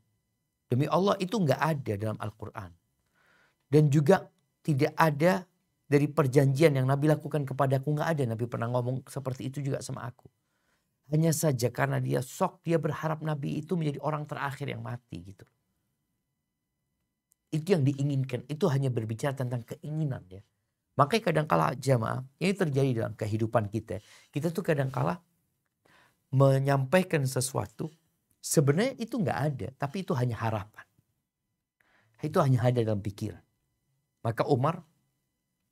A: Demi Allah itu nggak ada dalam Al-Quran. Dan juga tidak ada dari perjanjian yang Nabi lakukan kepadaku, nggak ada. Nabi pernah ngomong seperti itu juga sama aku. Hanya saja karena dia berharap Nabi itu menjadi orang terakhir yang mati gitu. Itu yang diinginkan. Itu hanya berbicara tentang keinginan ya. Makanya kadangkala jamaah, ini terjadi dalam kehidupan kita. Kita tuh kadangkala menyampaikan sesuatu, sebenarnya itu nggak ada. Tapi itu hanya harapan. Itu hanya ada dalam pikiran. Maka Umar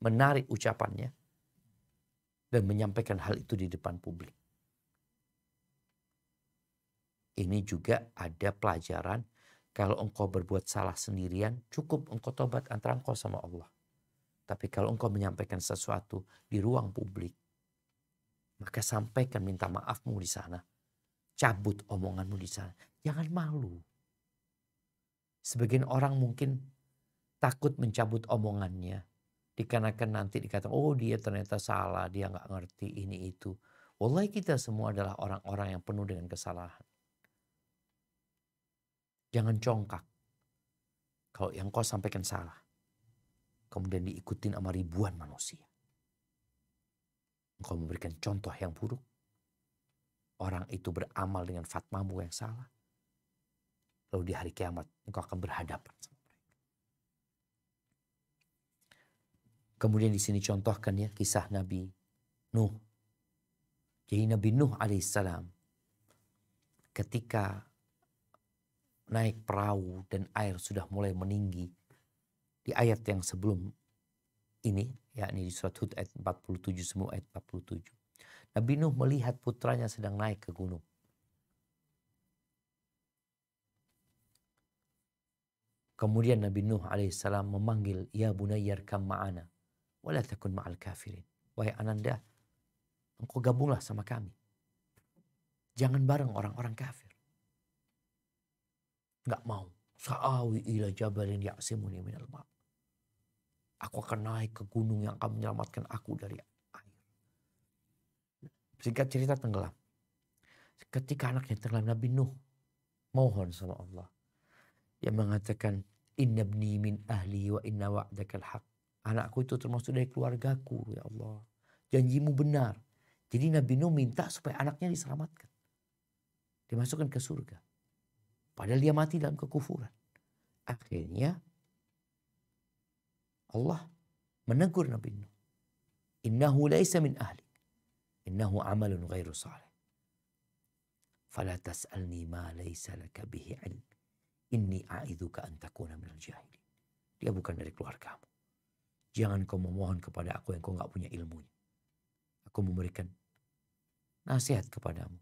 A: menarik ucapannya dan menyampaikan hal itu di depan publik. Ini juga ada pelajaran. Kalau engkau berbuat salah sendirian, cukup engkau tobat antara engkau sama Allah. Tapi kalau engkau menyampaikan sesuatu di ruang publik, maka sampaikan minta maafmu di sana. Cabut omonganmu di sana. Jangan malu. Sebagian orang mungkin takut mencabut omongannya. Dikarenakan nanti dikatakan, oh dia ternyata salah, dia nggak ngerti ini itu. Wallahi kita semua adalah orang-orang yang penuh dengan kesalahan. Jangan congkak. Kalau yang kau sampaikan salah. Kemudian diikutin sama ribuan manusia. Engkau memberikan contoh yang buruk. Orang itu beramal dengan fatwamu yang salah. Lalu di hari kiamat engkau akan berhadapan sama mereka. Kemudian di sini contohkan ya kisah Nabi Nuh. Jadi Nabi Nuh alaihissalam ketika naik perahu dan air sudah mulai meninggi Di ayat yang sebelum ini, yakni di surat Hud ayat 47, semua ayat 47. Nabi Nuh melihat putranya sedang naik ke gunung. Kemudian Nabi Nuh alaihissalam memanggil, ya bunayyarkam ma'ana, wala takun ma'al kafirin. Wahai ananda, engkau gabunglah sama kami. Jangan bareng orang-orang kafir. Nggak mau. Sa'awi ila jabalin ya'simuni minal ma'. Aku akan naik ke gunung yang akan menyelamatkan aku dari air. Singkat cerita tenggelam. Ketika anaknya tenggelam, Nabi Nuh mohon sama Allah. Yang mengatakan, inna ibni min ahli wa inna wa'dakal haq. Anakku itu termasuk dari keluargaku, ya Allah. Janjimu benar. Jadi Nabi Nuh minta supaya anaknya diselamatkan. Dimasukkan ke surga. Padahal dia mati dalam kekufuran. Akhirnya Allah menegur Nabi Nuh. Innahu laisa min ahli. Innahu amalun ghairu salih. Fala tas'alni ma laisa laka bihi ilm. Inni a'idzuka an takuna minal jahilin. Dia bukan dari keluargamu. Jangan kau memohon kepada aku yang kau enggak punya ilmunya. Aku memberikan nasihat kepadamu.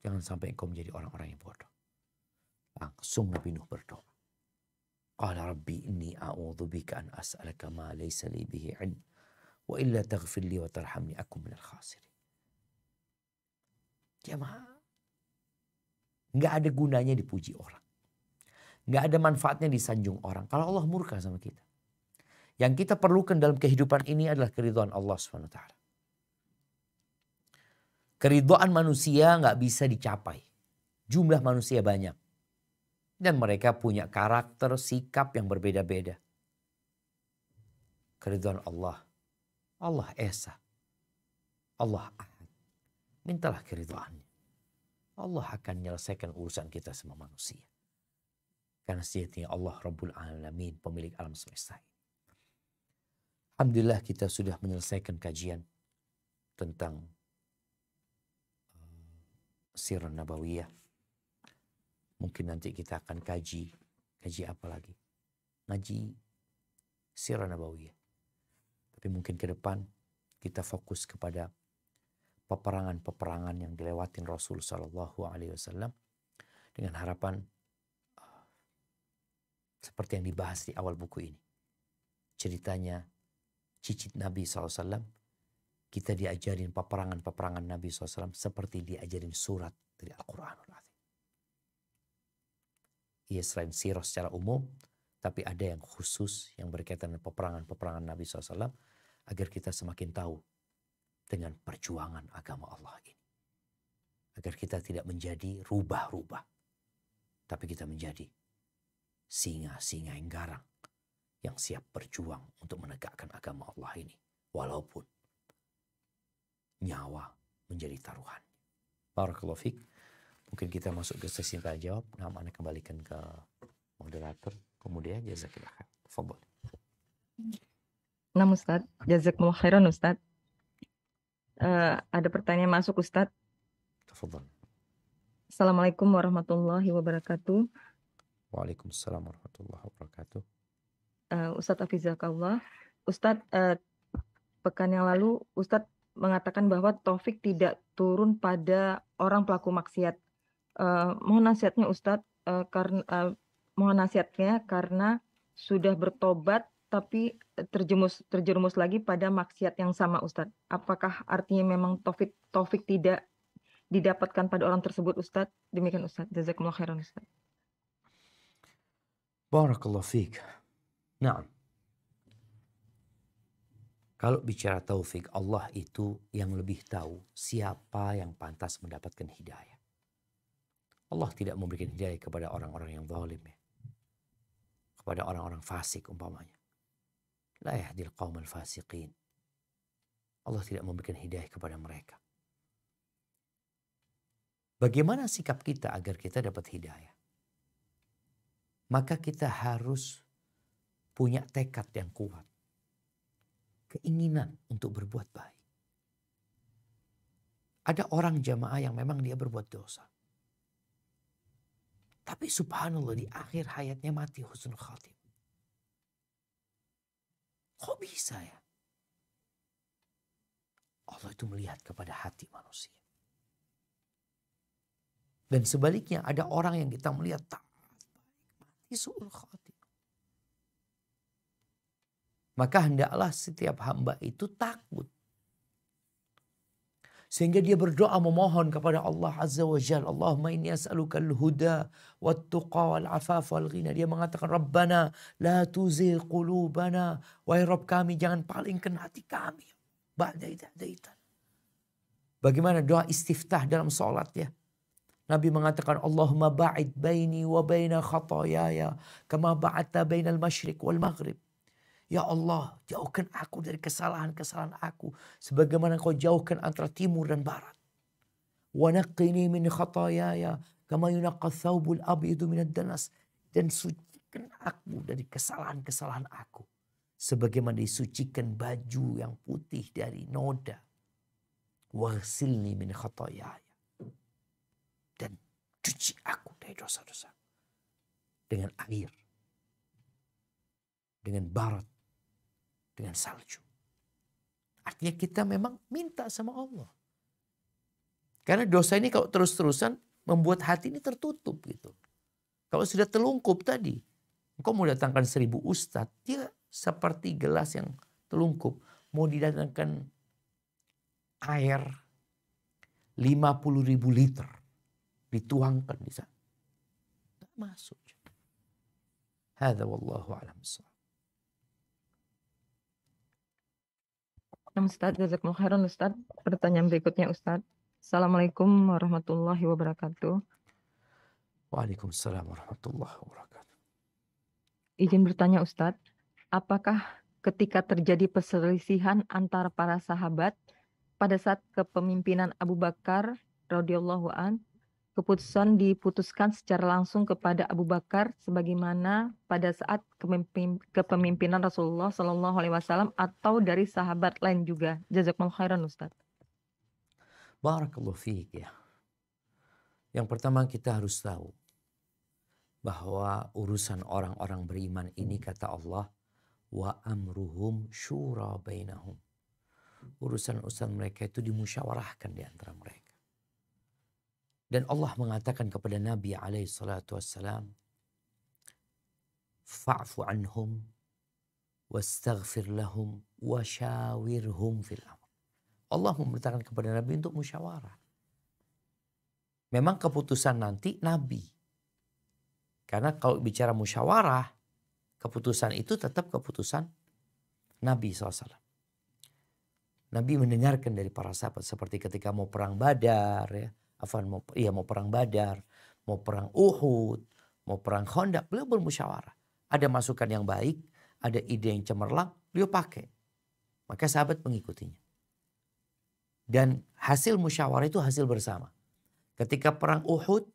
A: Jangan sampai engkau menjadi orang-orang yang bodoh. Langsung Nabi Nuh berdoa. Qala rabbi inni a'udzu bika an as'alaka ma laysa li bihi 'ilm wa illa taghfir li wa tarhamni akum minal khasirin. Jemaah, enggak ada gunanya dipuji orang. Enggak ada manfaatnya disanjung orang kalau Allah murka sama kita. Yang kita perlukan dalam kehidupan ini adalah keridhaan Allah SWT. Keridhaan manusia nggak bisa dicapai. Jumlah manusia banyak. Dan mereka punya karakter, sikap yang berbeda-beda. Keridhaan Allah. Allah Esa. Allah Ahad. Mintalah keridhaannya. Allah akan menyelesaikan urusan kita sama manusia. Karena sejatinya Allah Rabbul Alamin, pemilik alam semesta ini. Alhamdulillah kita sudah menyelesaikan kajian tentang Sirah Nabawiyah. Mungkin nanti kita akan kaji apa lagi? Ngaji Sirah Nabawiyah. Tapi mungkin ke depan kita fokus kepada peperangan-peperangan yang dilewatin Rasul Sallallahu Alaihi Wasallam dengan harapan seperti yang dibahas di awal buku ini. Ceritanya cicit Nabi SAW, kita diajarin peperangan-peperangan Nabi SAW seperti diajarin surat dari Al-Quranul Azim. Iya, selain sirah secara umum, tapi ada yang khusus yang berkaitan dengan peperangan-peperangan Nabi SAW agar kita semakin tahu dengan perjuangan agama Allah ini. Agar kita tidak menjadi rubah-rubah, tapi kita menjadi singa-singa yang garang yang siap berjuang untuk menegakkan agama Allah ini. Walaupun nyawa menjadi taruhan. Barakallahu fiik. Mungkin kita masuk ke sesi tanya jawab. Nah, Anda kembalikan ke moderator. Kemudian jazakillah khair. Tafadhol.
C: Nah, Ustaz, jazakumullah khairan Ustaz. Ada pertanyaan masuk Ustaz.
A: Tafadhol.
C: Assalamualaikum warahmatullahi wabarakatuh.
A: Waalaikumsalam warahmatullahi wabarakatuh.
C: Ustadz Hafizakallah. Ustadz, pekan yang lalu Ustadz mengatakan bahwa taufik tidak turun pada orang pelaku maksiat. Mohon nasihatnya Ustadz, karena sudah bertobat tapi terjerumus lagi pada maksiat yang sama Ustadz. Apakah artinya memang taufik tidak didapatkan pada orang tersebut Ustadz? Demikian Ustadz. Jazakumullah khairan Ustadz.
A: Barakallahu fiik. Nah, kalau bicara taufik, Allah itu yang lebih tahu siapa yang pantas mendapatkan hidayah. Allah tidak memberikan hidayah kepada orang-orang yang zalim, ya. Kepada orang-orang fasik umpamanya. La yahdil qaumal fasiqin. Allah tidak memberikan hidayah kepada mereka. Bagaimana sikap kita agar kita dapat hidayah? Maka kita harus punya tekad yang kuat. Keinginan untuk berbuat baik. Ada orang jamaah yang memang dia berbuat dosa. Tapi subhanallah di akhir hayatnya mati husnul khatimah. Kok bisa ya? Allah itu melihat kepada hati manusia. Dan sebaliknya ada orang yang kita melihat taat mati su'ul khatimah. Maka hendaklah setiap hamba itu takut. Sehingga dia berdoa memohon kepada Allah Azza wa Jalla. Allahumma inni as'aluka al-huda wat-tuqa wal-afaf wal-ghina. Dia mengatakan, Rabbana la tuzigh qulubana. Wahai Rabb kami, jangan palingkan hati kami. Ba'da idh hadaitana. Bagaimana doa istiftah dalam salat ya? Nabi mengatakan, Allahumma ba'id baini wa baina khatayaya kama ba'adta bainal masyriq wal maghrib. Ya Allah, jauhkan aku dari kesalahan-kesalahan aku sebagaimana Kau jauhkan antara timur dan barat. Wa naqqini min khatayaya kama yunaqqa thawbul abyadu minad danas. Dan sucikan aku dari kesalahan-kesalahan aku sebagaimana disucikan baju yang putih dari noda. Waghsilni min khatayaya. Dan cuci aku dari dosa-dosa dengan air, dengan barat, dengan salju. Artinya kita memang minta sama Allah. Karena dosa ini kalau terus-terusan membuat hati ini tertutup gitu. Kalau sudah telungkup tadi, engkau mau datangkan 1000 ustadz, dia seperti gelas yang telungkup. Mau didatangkan air 50.000 liter, dituangkan di sana. Tak masuk. Hadza wallahu a'lam bissawab.
C: Ustaz, jazakumullah khairan Ustaz. Pertanyaan berikutnya Ustaz. Assalamualaikum warahmatullahi wabarakatuh.
A: Waalaikumsalam warahmatullahi wabarakatuh.
C: Izin bertanya Ustaz, apakah ketika terjadi perselisihan antara para sahabat pada saat kepemimpinan Abu Bakar radhiyallahu an, keputusan diputuskan secara langsung kepada Abu Bakar sebagaimana pada saat kepemimpinan Rasulullah Shallallahu Alaihi Wasallam atau dari sahabat lain juga? Jazakumullah khairan Ustaz.
A: Barakallahu fiik ya. Yang pertama kita harus tahu bahwa urusan orang-orang beriman ini kata Allah, wa amruhum syura bainahum. Urusan-urusan mereka itu dimusyawarahkan di antara mereka. Dan Allah mengatakan kepada Nabi SAW, fa'fu anhum wastaghfir lahum wasyawirhum fil amr. Allah memerintahkan kepada Nabi untuk musyawarah. Memang keputusan nanti Nabi. Karena kalau bicara musyawarah, keputusan itu tetap keputusan Nabi SAW. Nabi mendengarkan dari para sahabat seperti ketika mau perang Badar ya. Mau perang Badar, mau perang Uhud, mau perang Khandaq, beliau bermusyawarah. Ada masukan yang baik, ada ide yang cemerlang, beliau pakai. Maka sahabat mengikutinya. Dan hasil musyawarah itu hasil bersama. Ketika perang Uhud,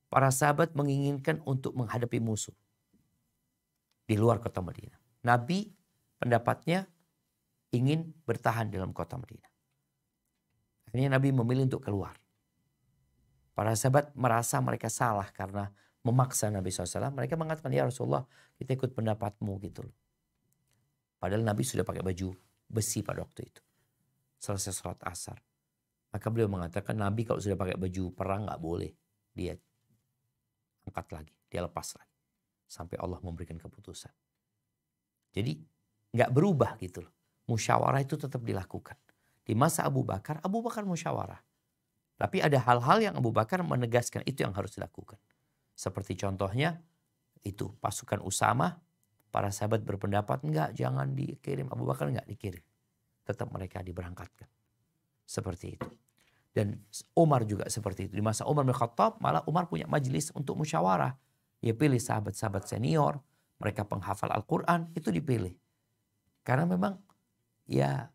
A: para sahabat menginginkan untuk menghadapi musuh di luar kota Madinah. Nabi pendapatnya ingin bertahan dalam kota Madinah. Akhirnya Nabi memilih untuk keluar. Para sahabat merasa mereka salah karena memaksa Nabi SAW. Mereka mengatakan, ya Rasulullah kita ikut pendapatmu gitu loh. Padahal Nabi sudah pakai baju besi pada waktu itu. Selesai sholat asar. Maka beliau mengatakan Nabi kalau sudah pakai baju perang gak boleh. Dia angkat lagi, dia lepas lagi. Sampai Allah memberikan keputusan. Jadi gak berubah gitu loh. Musyawarah itu tetap dilakukan. Di masa Abu Bakar musyawarah. Tapi ada hal-hal yang Abu Bakar menegaskan itu yang harus dilakukan. Seperti contohnya itu pasukan Usamah, para sahabat berpendapat enggak, jangan dikirim. Abu Bakar enggak dikirim. Tetap mereka diberangkatkan. Seperti itu. Dan Umar juga seperti itu. Di masa Umar bin Khattab malah Umar punya majelis untuk musyawarah. Dia pilih sahabat-sahabat senior, mereka penghafal Al-Quran, itu dipilih. Karena memang ya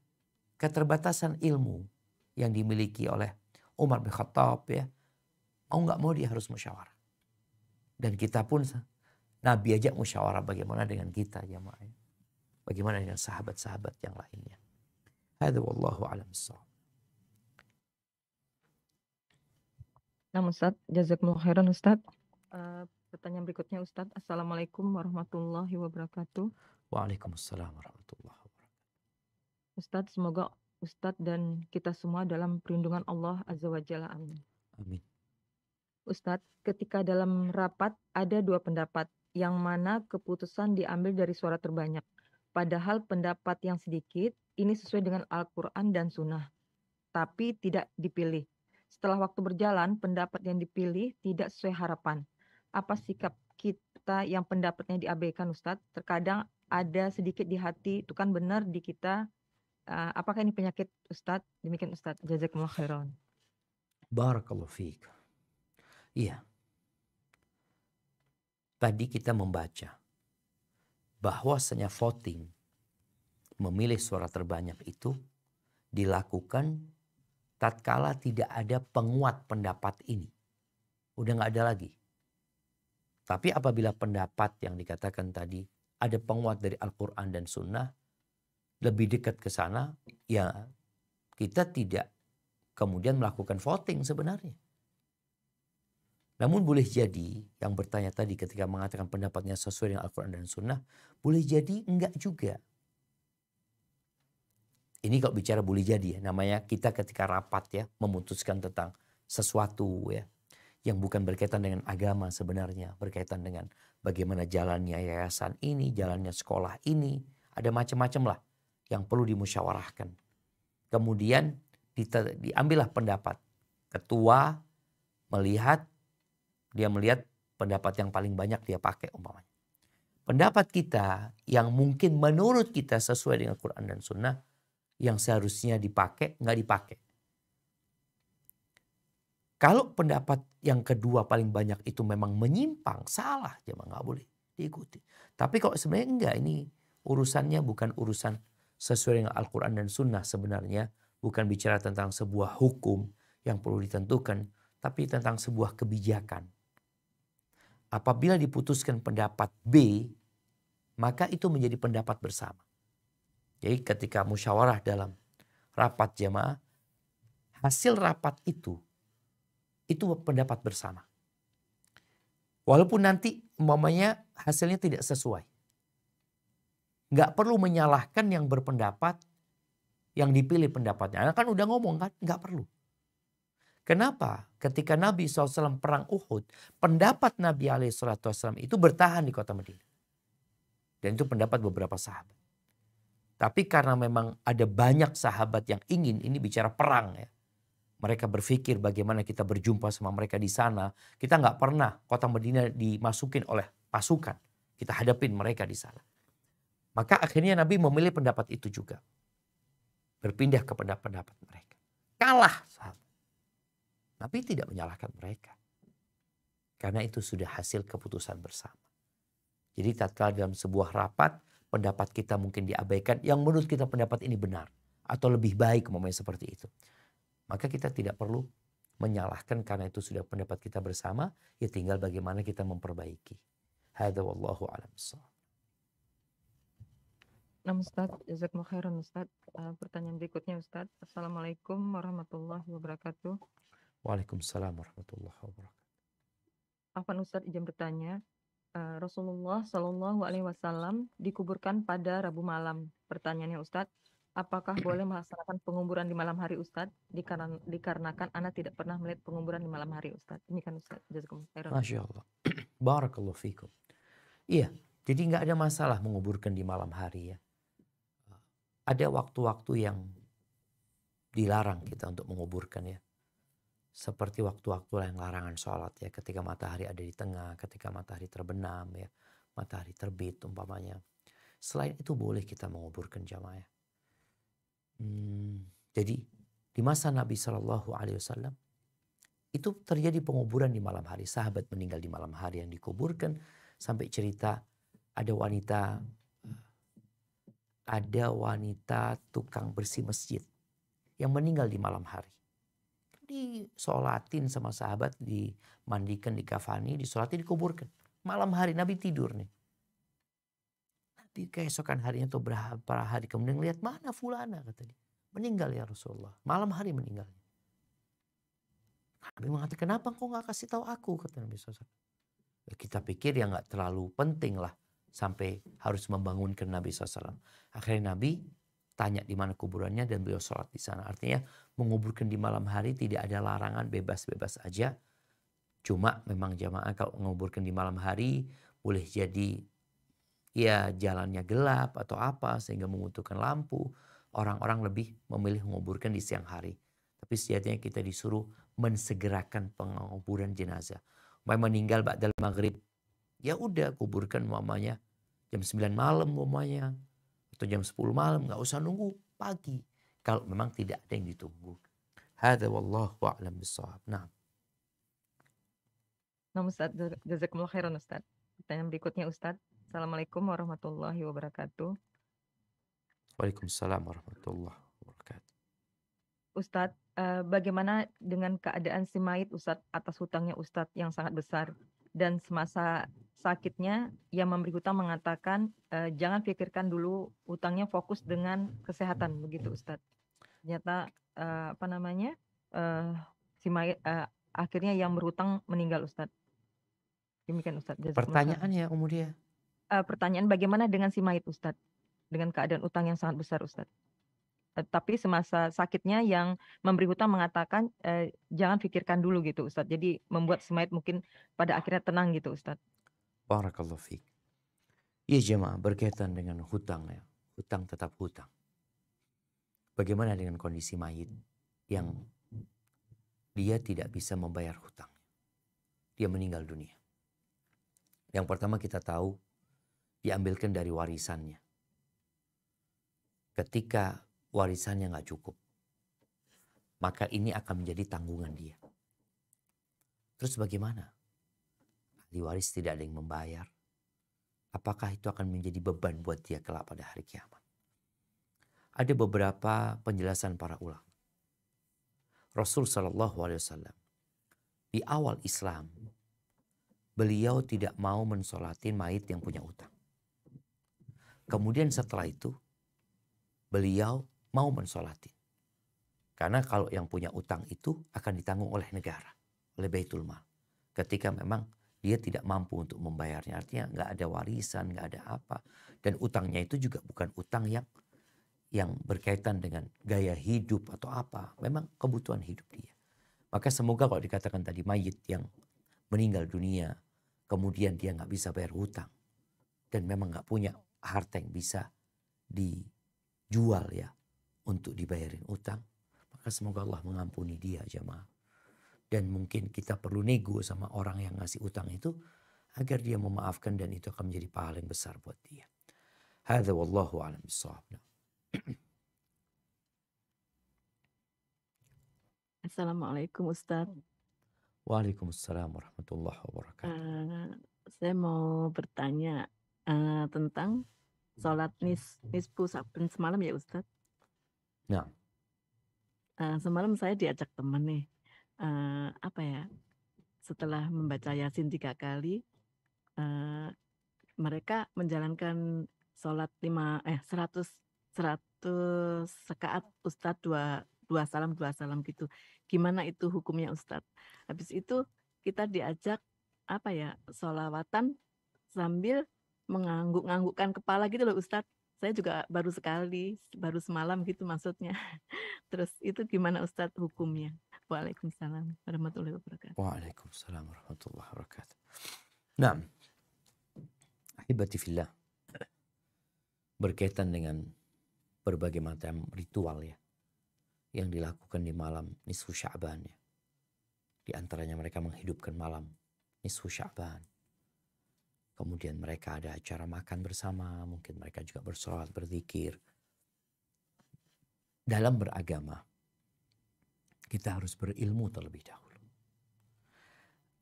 A: keterbatasan ilmu yang dimiliki oleh Umar bin Khattab ya. Mau gak mau dia harus musyawarah. Dan kita pun Nabi aja musyawarah, bagaimana dengan kita jamaah. Bagaimana dengan sahabat-sahabat yang lainnya. Hadza wallahu a'lam bissawab.
C: Nah Ustaz, jazakumullah khairan Ustaz. Pertanyaan berikutnya Ustaz. Assalamualaikum warahmatullahi wabarakatuh.
A: Waalaikumsalam warahmatullahi wabarakatuh.
C: Ustadz, semoga Ustadz dan kita semua dalam perlindungan Allah Azza wa Jalla. Amin.
A: Amin.
C: Ustadz, ketika dalam rapat ada dua pendapat, yang mana keputusan diambil dari suara terbanyak. Padahal pendapat yang sedikit ini sesuai dengan Al-Quran dan Sunnah, tapi tidak dipilih. Setelah waktu berjalan, pendapat yang dipilih tidak sesuai harapan. Apa sikap kita yang pendapatnya diabaikan, Ustadz? Terkadang ada sedikit di hati, itu kan benar di kita. Apakah ini penyakit, Ustadz? Demikian Ustadz. Jazakumullah khairan.
A: Barakallahu fiik. Iya. Tadi kita membaca bahwasanya voting memilih suara terbanyak itu dilakukan tatkala tidak ada penguat pendapat ini. Udah nggak ada lagi. Tapi apabila pendapat yang dikatakan tadi ada penguat dari Al-Quran dan Sunnah, lebih dekat ke sana, ya kita tidak kemudian melakukan voting sebenarnya. Namun boleh jadi yang bertanya tadi ketika mengatakan pendapatnya sesuai dengan Al-Quran dan Sunnah, boleh jadi enggak juga. Ini kalau bicara boleh jadi ya, namanya kita ketika rapat ya, memutuskan tentang sesuatu ya, yang bukan berkaitan dengan agama sebenarnya, berkaitan dengan bagaimana jalannya yayasan ini, jalannya sekolah ini, ada macam-macam lah yang perlu dimusyawarahkan. Kemudian diambillah pendapat. Ketua dia melihat pendapat yang paling banyak dia pakai umpamanya. Pendapat kita yang mungkin menurut kita sesuai dengan Quran dan Sunnah, yang seharusnya dipakai, nggak dipakai. Kalau pendapat yang kedua paling banyak itu memang menyimpang, salah, jangan nggak boleh diikuti. Tapi kalau sebenarnya enggak, ini urusannya bukan urusan sesuai dengan Al-Quran dan Sunnah sebenarnya, bukan bicara tentang sebuah hukum yang perlu ditentukan, tapi tentang sebuah kebijakan. Apabila diputuskan pendapat B, maka itu menjadi pendapat bersama. Jadi ketika musyawarah dalam rapat jamaah, hasil rapat itu pendapat bersama. Walaupun nanti umpamanya hasilnya tidak sesuai. Nggak perlu menyalahkan yang berpendapat, yang dipilih pendapatnya. Karena kan udah ngomong kan, nggak perlu. Kenapa? Ketika Nabi SAW perang Uhud, pendapat Nabi SAW itu bertahan di kota Madinah. Dan itu pendapat beberapa sahabat. Tapi karena memang ada banyak sahabat yang ingin, ini bicara perang ya. Mereka berpikir bagaimana kita berjumpa sama mereka di sana. Kita nggak pernah kota Madinah dimasukin oleh pasukan. Kita hadapin mereka di sana. Maka akhirnya Nabi memilih pendapat itu juga. Berpindah ke pendapat mereka. Kalah sahabat. Nabi tidak menyalahkan mereka. Karena itu sudah hasil keputusan bersama. Jadi tatkala dalam sebuah rapat, pendapat kita mungkin diabaikan, yang menurut kita pendapat ini benar. Atau lebih baik umpamanya seperti itu. Maka kita tidak perlu menyalahkan karena itu sudah pendapat kita bersama. Ya tinggal bagaimana kita memperbaiki. Hadza wallahu a'lam bissawab.
C: Nah, Ustaz, jazakumullah khairan Ustaz. Pertanyaan berikutnya Ustaz. Assalamualaikum warahmatullahi wabarakatuh.
A: Waalaikumsalam warahmatullahi wabarakatuh.
C: Afwan Ustaz, izin bertanya. Rasulullah Shallallahu Alaihi Wasallam dikuburkan pada Rabu malam. Pertanyaannya Ustaz, apakah boleh melaksanakan penguburan di malam hari Ustaz? Dikarenakan Anda tidak pernah melihat penguburan di malam hari Ustaz. Demikian Ustaz. Jazakumullah khairan.
A: Masya Allah. Barakallahu fikum. Iya, jadi nggak ada masalah menguburkan di malam hari ya. Ada waktu-waktu yang dilarang kita untuk menguburkan ya. Seperti waktu-waktu yang larangan sholat ya. Ketika matahari ada di tengah, ketika matahari terbenam ya. Matahari terbit umpamanya. Selain itu boleh kita menguburkan jamaah. Jadi di masa Nabi SAW itu terjadi penguburan di malam hari. Sahabat meninggal di malam hari yang dikuburkan. Sampai cerita ada wanita tukang bersih masjid yang meninggal di malam hari. Disolatin sama sahabat, dimandikan, dikafani, disolatin, dikuburkan. Malam hari Nabi tidur nih. Nabi keesokan harinya atau berapa hari kemudian lihat mana fulana kata dia. Meninggal ya Rasulullah. Malam hari meninggal. Nabi mengatakan kenapa kau gak kasih tahu aku kata Nabi SAW. Ya, kita pikir ya gak terlalu penting lah. sampai harus membangunkan Nabi SAW. Akhirnya Nabi tanya di mana kuburannya dan beliau sholat di sana. Artinya menguburkan di malam hari tidak ada larangan, bebas-bebas aja. Cuma memang jamaah kalau menguburkan di malam hari boleh jadi ya jalannya gelap atau apa sehingga membutuhkan lampu. Orang-orang lebih memilih menguburkan di siang hari. Tapi sejatinya kita disuruh mensegerakan penguburan jenazah. Meninggal ba'dal maghrib, ya udah kuburkan mamanya jam 9 malam mamanya atau jam 10 malam, nggak usah nunggu pagi kalau memang tidak ada yang ditunggu. Hadza wallahu a'lam bissawab. Nah,
C: Ustaz, jazakumullah khairan Ustaz. Pertanyaan berikutnya Ustaz. Assalamualaikum warahmatullahi wabarakatuh.
A: Waalaikumsalam warahmatullahi wabarakatuh.
C: Ustadz, bagaimana dengan keadaan si mayit Ustadz atas hutangnya Ustadz yang sangat besar, dan semasa sakitnya yang memberi hutang mengatakan jangan pikirkan dulu hutangnya, fokus dengan kesehatan, begitu Ustadz. Ternyata si mayit akhirnya yang berhutang meninggal Ustadz. Demikian Ustadz.
A: Pertanyaannya kemudian
C: pertanyaan bagaimana dengan si mayit Ustadz dengan keadaan utang yang sangat besar Ustadz. Tapi semasa sakitnya yang memberi hutang mengatakan jangan pikirkan dulu gitu Ustadz. Jadi membuat si mayit mungkin pada akhirnya tenang gitu Ustadz.
A: Barakallahu fiik. Ya jemaah, berkaitan dengan hutang ya. Hutang tetap hutang. Bagaimana dengan kondisi mayit yang dia tidak bisa membayar hutangnya? Dia meninggal dunia. Yang pertama kita tahu diambilkan dari warisannya. Ketika warisannya nggak cukup, maka ini akan menjadi tanggungan dia. Terus bagaimana? Ahli waris tidak ada yang membayar. Apakah itu akan menjadi beban buat dia kelak pada hari kiamat? Ada beberapa penjelasan para ulama. Rasul SAW di awal Islam, beliau tidak mau mensolatin mayit yang punya utang. Kemudian setelah itu, beliau mau mensolatin. Karena kalau yang punya utang itu akan ditanggung oleh negara, oleh Baitul Mal. Ketika memang dia tidak mampu untuk membayarnya. Artinya nggak ada warisan, nggak ada apa. Dan utangnya itu juga bukan utang yang berkaitan dengan gaya hidup atau apa. Memang kebutuhan hidup dia. Maka semoga kalau dikatakan tadi mayit yang meninggal dunia, kemudian dia nggak bisa bayar hutang. Dan memang nggak punya harta yang bisa dijual ya untuk dibayarin utang. Maka semoga Allah mengampuni dia jemaah. Dan mungkin kita perlu nego sama orang yang ngasih utang itu agar dia memaafkan dan itu akan menjadi pahala yang besar buat dia. Hadza wallahu a'lam bissawab.
D: Assalamualaikum Ustadz.
A: Waalaikumsalam warahmatullahi wabarakatuh.
D: Saya mau bertanya tentang sholat nisfu saben semalam ya Ustadz.
A: Nah.
D: Semalam saya diajak teman nih. Setelah membaca Yasin 3 kali, mereka menjalankan sholat 100 rakaat Ustadz, dua salam gitu. Gimana itu hukumnya Ustadz? Habis itu kita diajak sholawatan sambil mengangguk-anggukkan kepala gitu loh Ustadz. Saya juga baru semalam gitu maksudnya. Terus itu gimana Ustadz hukumnya? Waalaikumsalam warahmatullahi wabarakatuh.
A: Waalaikumsalam warahmatullahi wabarakatuh. Nah, ahibati fillah, berkaitan dengan berbagai macam ritual ya yang dilakukan di malam nisfu Sya'ban ya. Di antaranya mereka menghidupkan malam nisfu Sya'ban. Kemudian mereka ada acara makan bersama, mungkin mereka juga bersolat, berzikir. Dalam beragama, kita harus berilmu terlebih dahulu.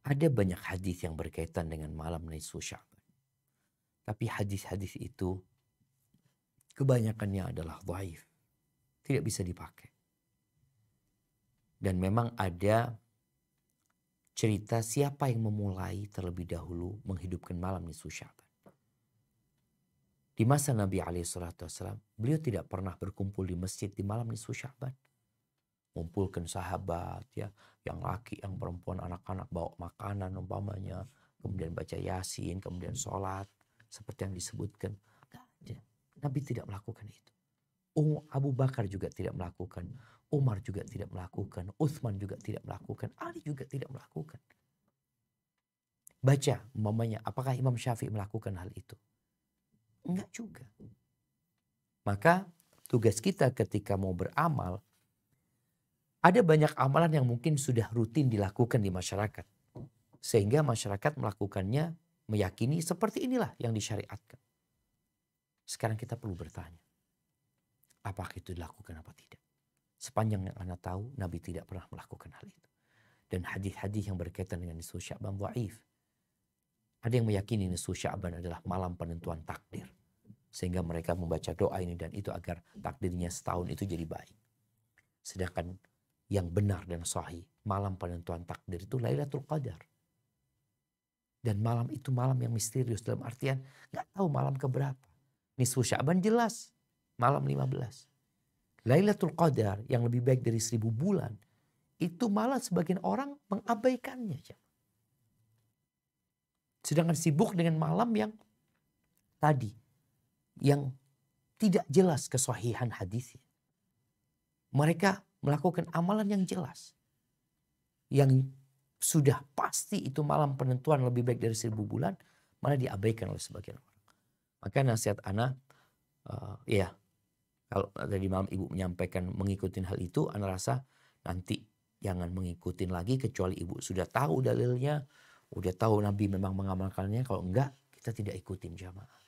A: Ada banyak hadis yang berkaitan dengan malam nisfu Sya'ban. Tapi hadis-hadis itu kebanyakannya adalah dhaif. Tidak bisa dipakai. Dan memang ada cerita siapa yang memulai terlebih dahulu menghidupkan malam nisfu Sya'ban. Di masa Nabi SAW, beliau tidak pernah berkumpul di masjid di malam nisfu Sya'ban. Mengumpulkan sahabat ya, yang laki, yang perempuan, anak-anak bawa makanan umpamanya, kemudian baca Yasin, kemudian sholat seperti yang disebutkan. Nggak ada. Nabi tidak melakukan itu. Abu Bakar juga tidak melakukan. Umar juga tidak melakukan. Uthman juga tidak melakukan. Ali juga tidak melakukan. Baca umpamanya, apakah Imam Syafi'i melakukan hal itu? Enggak juga. Maka tugas kita ketika mau beramal, ada banyak amalan yang mungkin sudah rutin dilakukan di masyarakat. Sehingga masyarakat melakukannya meyakini seperti inilah yang disyariatkan. Sekarang kita perlu bertanya, apakah itu dilakukan apa tidak? Sepanjang yang Anda tahu, Nabi tidak pernah melakukan hal itu. Dan hadis-hadis yang berkaitan dengan nisfu Sya'ban dhaif. Ada yang meyakini nisfu Sya'ban adalah malam penentuan takdir. Sehingga mereka membaca doa ini dan itu agar takdirnya setahun itu jadi baik. Sedangkan yang benar dan sahih, malam penentuan takdir itu Lailatul Qadar. Dan malam itu malam yang misterius, dalam artian gak tahu malam keberapa. Nisfu Sya'ban jelas, malam 15. Lailatul Qadar yang lebih baik dari 1000 bulan, itu malah sebagian orang mengabaikannya. Sedangkan sibuk dengan malam yang tadi, yang tidak jelas kesahihan hadisnya. Mereka melakukan amalan yang jelas. Yang sudah pasti itu malam penentuan lebih baik dari 1000 bulan, malah diabaikan oleh sebagian orang. Maka nasihat ana, kalau tadi malam ibu menyampaikan mengikuti hal itu, ana rasa nanti jangan mengikuti lagi kecuali ibu sudah tahu dalilnya, udah tahu Nabi memang mengamalkannya. Kalau enggak, kita tidak ikutin jamaah.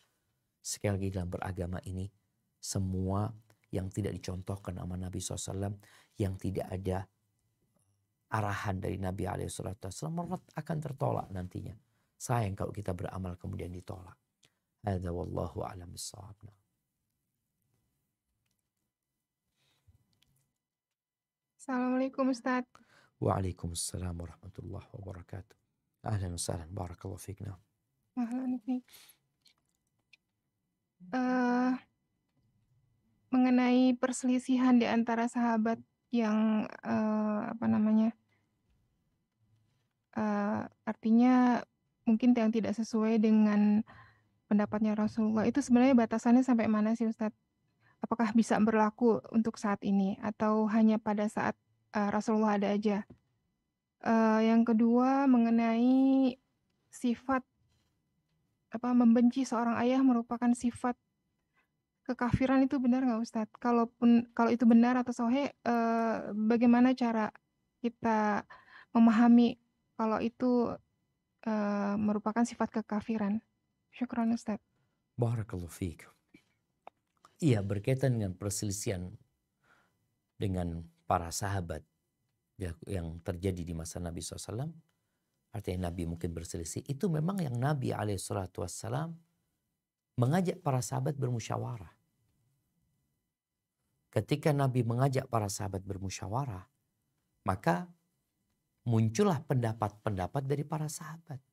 A: Sekali lagi dalam beragama ini, semua yang tidak dicontohkan sama Nabi SAW, yang tidak ada arahan dari Nabi SAW akan tertolak nantinya. Sayang kalau kita beramal kemudian ditolak. Hadza wallahu a'lam bissawab.
E: Assalamualaikum Ustadz.
A: Waalaikumsalam warahmatullahi wabarakatuh. Ahlan wa sahlan, barakallahu fikna.
E: Mengenai perselisihan di antara sahabat yang artinya mungkin yang tidak sesuai dengan pendapatnya Rasulullah, itu sebenarnya batasannya sampai mana sih Ustadz? Apakah bisa berlaku untuk saat ini atau hanya pada saat Rasulullah ada aja? Yang kedua mengenai sifat membenci seorang ayah merupakan sifat kekafiran, itu benar nggak Ustadz? Kalau itu benar atau sahih, bagaimana cara kita memahami kalau itu merupakan sifat kekafiran? Syukran Ustadz.
A: Barakallahu fiik. Iya, berkaitan dengan perselisihan dengan para sahabat yang terjadi di masa Nabi SAW, artinya Nabi mungkin berselisih, itu memang yang Nabi SAW mengajak para sahabat bermusyawarah. Ketika Nabi mengajak para sahabat bermusyawarah, maka muncullah pendapat-pendapat dari para sahabat.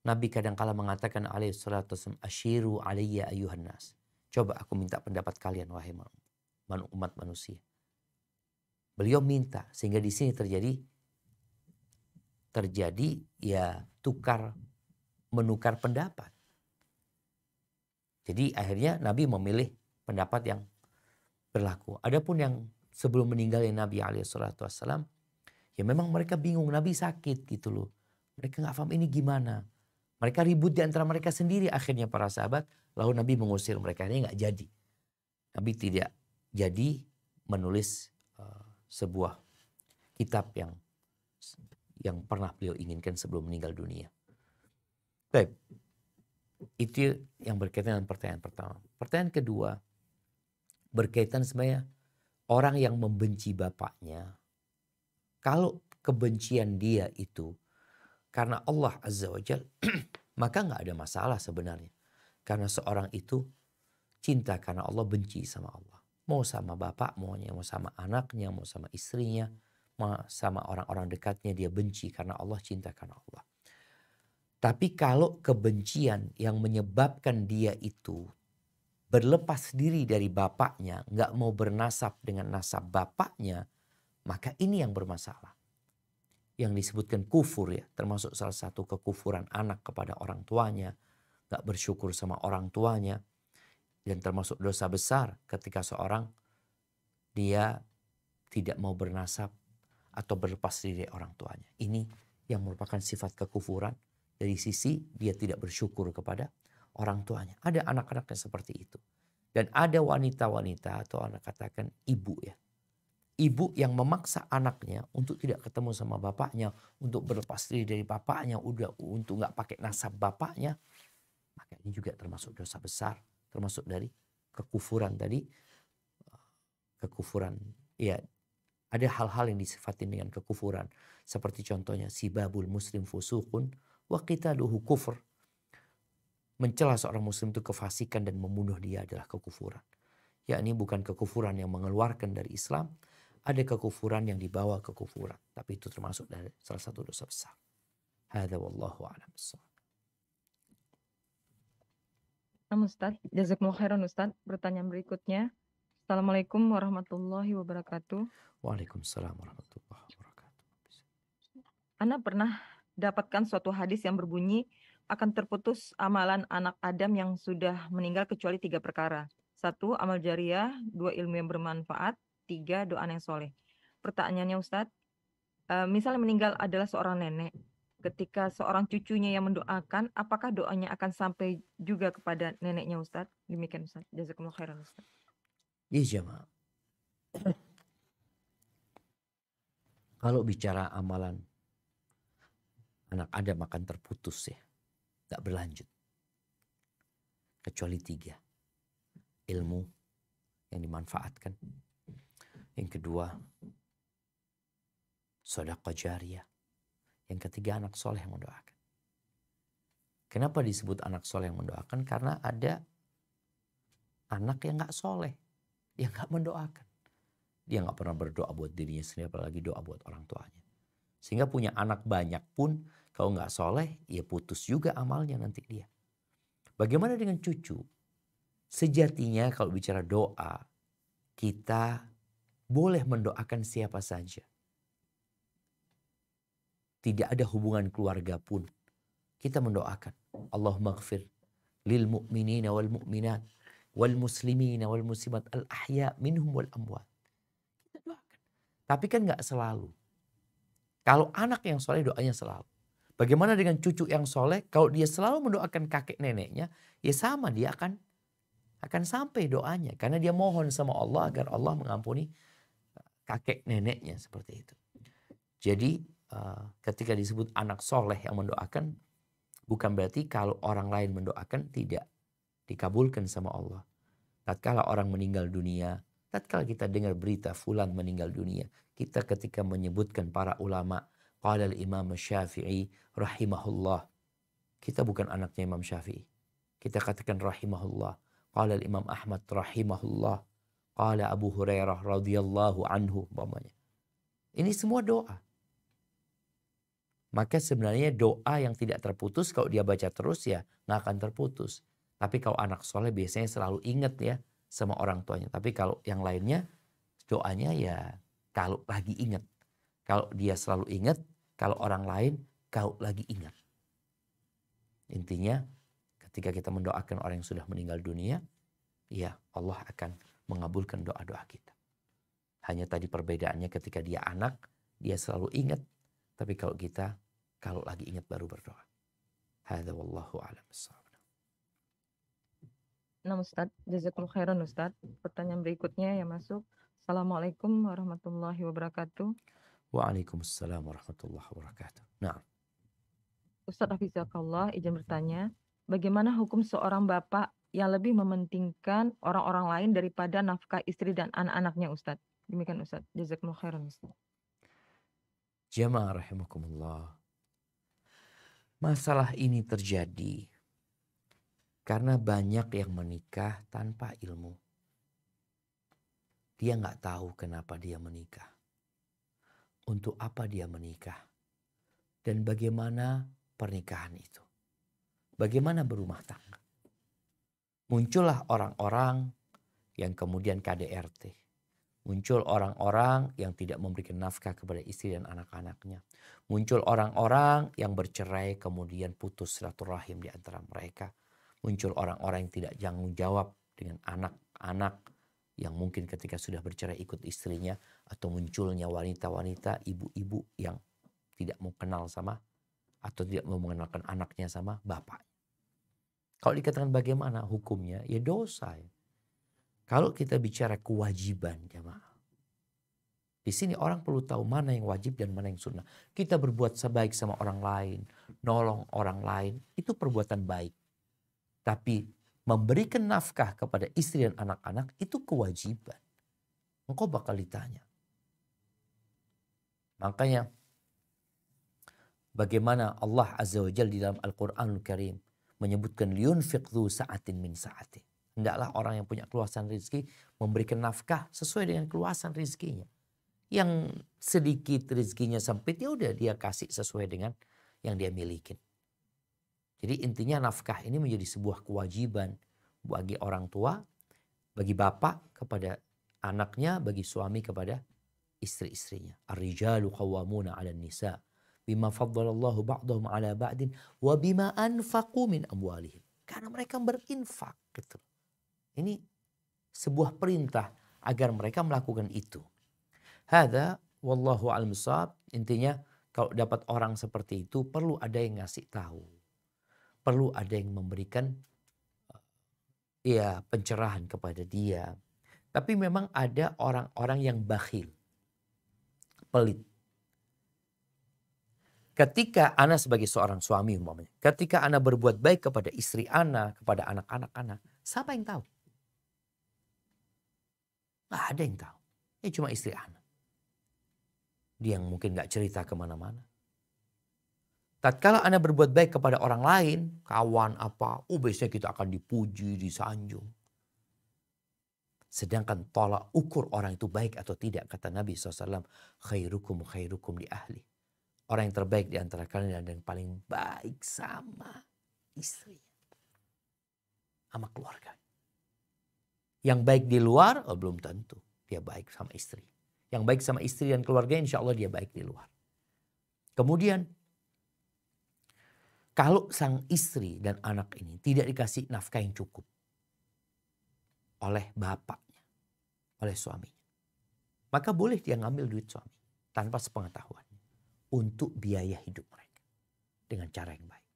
A: Nabi kadang-kala mengatakan alaihissalam, asyiru alayya ayuhan nas. Coba aku minta pendapat kalian wahai umat manusia. Beliau minta sehingga di sini terjadi ya menukar pendapat. Jadi akhirnya Nabi memilih pendapat yang berlaku. Adapun yang sebelum meninggalnya Nabi alaihissalam, ya memang mereka bingung, Nabi sakit gitu loh. Mereka nggak paham ini gimana. Mereka ribut di antara mereka sendiri, akhirnya para sahabat, lalu Nabi mengusir mereka. Ini nggak jadi. Nabi tidak jadi menulis sebuah kitab yang pernah beliau inginkan sebelum meninggal dunia. Baik, itu yang berkaitan dengan pertanyaan pertama. Pertanyaan kedua, berkaitan sebenarnya orang yang membenci bapaknya. Kalau kebencian dia itu karena Allah Azza wa Jalla, maka nggak ada masalah sebenarnya. Karena seorang itu cinta karena Allah, benci sama Allah. Mau sama bapak, mau sama anaknya, mau sama istrinya, mau sama orang-orang dekatnya, dia benci karena Allah, cinta karena Allah. Tapi kalau kebencian yang menyebabkan dia itu berlepas diri dari bapaknya, nggak mau bernasab dengan nasab bapaknya, maka ini yang bermasalah. Yang disebutkan kufur ya, termasuk salah satu kekufuran anak kepada orang tuanya, nggak bersyukur sama orang tuanya. Dan termasuk dosa besar ketika seorang dia tidak mau bernasab atau berlepas diri dari orang tuanya. Ini yang merupakan sifat kekufuran dari sisi dia tidak bersyukur kepada orang tuanya. Ada anak-anak yang seperti itu. Dan ada wanita-wanita atau anak katakan ibu ya. Ibu yang memaksa anaknya untuk tidak ketemu sama bapaknya, untuk berlepas diri dari bapaknya, untuk nggak pakai nasab bapaknya. Maka ini juga termasuk dosa besar, termasuk dari kekufuran tadi. Kekufuran, ya ada hal-hal yang disifatin dengan kekufuran. Seperti contohnya sibabul muslim fusukun wa qitaluhu kufur. Mencela seorang muslim itu kefasikan dan membunuh dia adalah kekufuran. Yakni bukan kekufuran yang mengeluarkan dari Islam, ada kekufuran yang dibawa kekufuran. Tapi itu termasuk dari salah satu dosa besar. Hadza wallahu a'lam bissawab.
C: Ustaz, jazakumullah khairan Ustaz. Pertanyaan berikutnya. Assalamualaikum warahmatullahi wabarakatuh.
A: Waalaikumsalam warahmatullahi wabarakatuh.
C: Ana pernah dapatkan suatu hadis yang berbunyi akan terputus amalan anak Adam yang sudah meninggal kecuali 3 perkara. 1, amal jariah. 2, ilmu yang bermanfaat. 3, doa yang soleh. Pertanyaannya Ustadz, misalnya meninggal adalah seorang nenek. Ketika seorang cucunya yang mendoakan, apakah doanya akan sampai juga kepada neneknya Ustadz? Demikian Ustadz. Jazakumullah khairan Ustadz.
A: Ya jemaah. Kalau bicara amalan anak Adam akan terputus ya. Gak berlanjut. Kecuali 3. Ilmu yang dimanfaatkan. Yang kedua, sedekah jariyah. Yang ketiga, anak soleh yang mendoakan. Kenapa disebut anak soleh yang mendoakan? Karena ada anak yang gak soleh. Yang gak mendoakan. Dia gak pernah berdoa buat dirinya sendiri, apalagi doa buat orang tuanya. Sehingga punya anak banyak pun, kalau gak soleh, ya putus juga amalnya nanti dia. Bagaimana dengan cucu? Sejatinya kalau bicara doa, kita boleh mendoakan siapa saja. Tidak ada hubungan keluarga pun. Kita mendoakan. Allahumma ghfir lil mu'minina wal mu'minat wal muslimina wal muslimat al ahya minhum wal amwat. Kita doakan. Tapi kan gak selalu. Kalau anak yang soleh doanya selalu. Bagaimana dengan cucu yang soleh? Kalau dia selalu mendoakan kakek neneknya, ya sama dia akan sampai doanya. Karena dia mohon sama Allah agar Allah mengampuni kakek neneknya seperti itu. Jadi ketika disebut anak soleh yang mendoakan, bukan berarti kalau orang lain mendoakan tidak dikabulkan sama Allah. Tatkala orang meninggal dunia, tatkala kita dengar berita fulan meninggal dunia, kita ketika menyebutkan para ulama, qala al-imam Syafi'i rahimahullah, kita bukan anaknya Imam Syafi'i. Kita katakan rahimahullah. Qala al-imam Ahmad rahimahullah. Qala Abu Hurairah radhiyallahu anhu umpamanya. Ini semua doa. Maka sebenarnya doa yang tidak terputus kalau dia baca terus ya nggak akan terputus. Tapi kalau anak soleh biasanya selalu ingat ya sama orang tuanya. Tapi kalau yang lainnya doanya ya kalau lagi ingat. Kalau dia selalu ingat, kalau orang lain kalau lagi ingat. Intinya ketika kita mendoakan orang yang sudah meninggal dunia, ya Allah akan mengabulkan doa-doa kita. Hanya tadi perbedaannya ketika dia anak, dia selalu ingat. Tapi kalau kita, kalau lagi ingat baru berdoa. Hadza wallahu a'lam bissawab.
C: Nah Ustadz, jazakallahu khairan Ustadz. Pertanyaan berikutnya yang masuk. Assalamualaikum warahmatullahi wabarakatuh.
A: Waalaikumsalam warahmatullahi wabarakatuh. Nah,
C: Ustadz Hafizakallah, izin bertanya. Bagaimana hukum seorang bapak yang lebih mementingkan orang-orang lain daripada nafkah istri dan anak-anaknya Ustadz? Demikian Ustadz. Jazakallahu khairan Ustadz.
A: jamaah rahimakumullah. Masalah ini terjadi karena banyak yang menikah tanpa ilmu. Dia nggak tahu kenapa dia menikah. Untuk apa dia menikah. Dan bagaimana pernikahan itu. Bagaimana berumah tangga. Muncullah orang-orang yang kemudian KDRT. Muncul orang-orang yang tidak memberikan nafkah kepada istri dan anak-anaknya. Muncul orang-orang yang bercerai kemudian putus silaturahim di antara mereka. muncul orang-orang yang tidak tanggung jawab dengan anak-anak yang mungkin ketika sudah bercerai ikut istrinya, atau munculnya wanita-wanita, ibu-ibu yang tidak mau kenal sama atau tidak mau mengenalkan anaknya sama bapak. Kalau dikatakan bagaimana hukumnya, ya dosa. Ya. Kalau kita bicara kewajiban jamaah, di sini orang perlu tahu mana yang wajib dan mana yang sunnah. Kita berbuat baik sama orang lain, nolong orang lain, itu perbuatan baik. Tapi memberikan nafkah kepada istri dan anak-anak itu kewajiban. Engkau bakal ditanya. Makanya bagaimana Allah Azza wa Jalla di dalam Al-Quranul Karim menyebutkan liyunfiq dzu sa'atin min sa'ati. Hendaklah orang yang punya keluasan rezeki memberikan nafkah sesuai dengan keluasan rezekinya. Yang sedikit rezekinya sempit, ya udah dia kasih sesuai dengan yang dia miliki. Jadi intinya nafkah ini menjadi sebuah kewajiban bagi orang tua, bagi bapak kepada anaknya, bagi suami kepada istri-istrinya. Ar-rijalu qawwamuna 'alan nisa bima faddalallahu ba'dahum 'ala ba'din wa bima anfaqu min amwalihim. Karena mereka berinfak gitu. Ini sebuah perintah agar mereka melakukan itu. Hadza wallahu a'lam bishawab. Intinya kalau dapat orang seperti itu perlu ada yang ngasih tahu. Perlu ada yang memberikan pencerahan kepada dia. Tapi memang ada orang-orang yang bakhil, pelit. Ketika ana sebagai seorang suami umpamanya, ketika ana berbuat baik kepada istri ana, kepada anak-anak ana, siapa yang tahu? Nggak ada yang tahu. Ini cuma istri ana. Dia yang mungkin nggak cerita kemana-mana. Tatkala ana berbuat baik kepada orang lain, kawan apa, biasanya kita akan dipuji, disanjung. Sedangkan tolak ukur orang itu baik atau tidak, kata Nabi SAW, khairukum khairukum li ahli. Orang yang terbaik di antara kalian dan yang paling baik sama istrinya, sama keluarga. Yang baik di luar, belum tentu dia baik sama istri. Yang baik sama istri dan keluarga, insya Allah dia baik di luar. Kemudian, kalau sang istri dan anak ini tidak dikasih nafkah yang cukup oleh bapaknya, oleh suaminya, maka boleh dia ngambil duit suami tanpa sepengetahuannya untuk biaya hidup mereka dengan cara yang baik.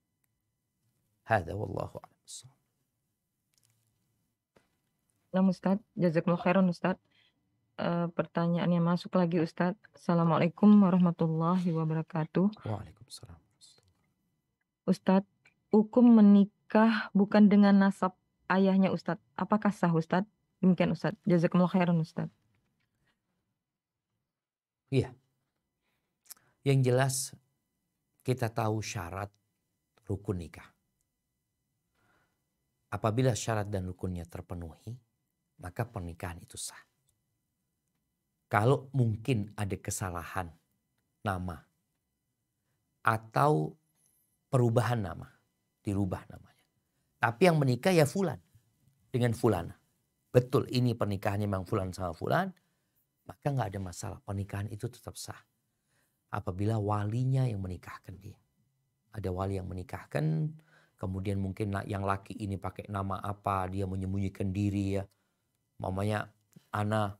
A: Hadza wallahu a'lam bishawab.
C: Nah, Ustaz, jazakumullah khairan Ustaz. Pertanyaan yang masuk lagi Ustaz. Assalamualaikum warahmatullahi wabarakatuh.
A: Waalaikumsalam.
C: Ustaz, hukum menikah bukan dengan nasab ayahnya Ustaz. Apakah sah Ustaz? Demikian Ustaz. Jazakumullah khairan Ustaz.
A: Iya. Yang jelas kita tahu syarat rukun nikah. Apabila syarat dan rukunnya terpenuhi, maka pernikahan itu sah. Kalau mungkin ada kesalahan nama atau perubahan nama, dirubah namanya. Tapi yang menikah ya fulan dengan fulana. Betul ini pernikahannya memang fulan sama fulan, maka nggak ada masalah. Pernikahan itu tetap sah. Apabila walinya yang menikahkan dia. Ada wali yang menikahkan, kemudian mungkin yang laki ini pakai nama apa, dia menyembunyikan diri ya. Mamanya ana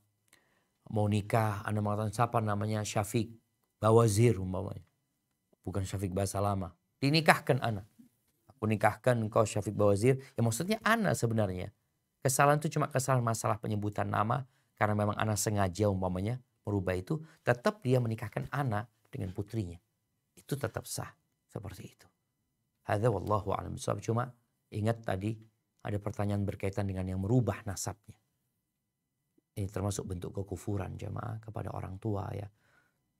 A: mau nikah, ana mengatakan siapa namanya Syafiq Bawazir umpamanya. Bukan Syafiq bahasa lama. Dinikahkan ana. Aku nikahkan engkau Syafiq Bawazir. Ya maksudnya ana sebenarnya. Kesalahan itu cuma kesalahan masalah penyebutan nama. Karena memang ana sengaja umpamanya merubah itu. Tetap dia menikahkan ana dengan putrinya. Itu tetap sah. Seperti itu. Hadza wallahu a'lam bishawab. Cuma ingat tadi ada pertanyaan berkaitan dengan yang merubah nasabnya. Ini termasuk bentuk kekufuran jamaah kepada orang tua ya.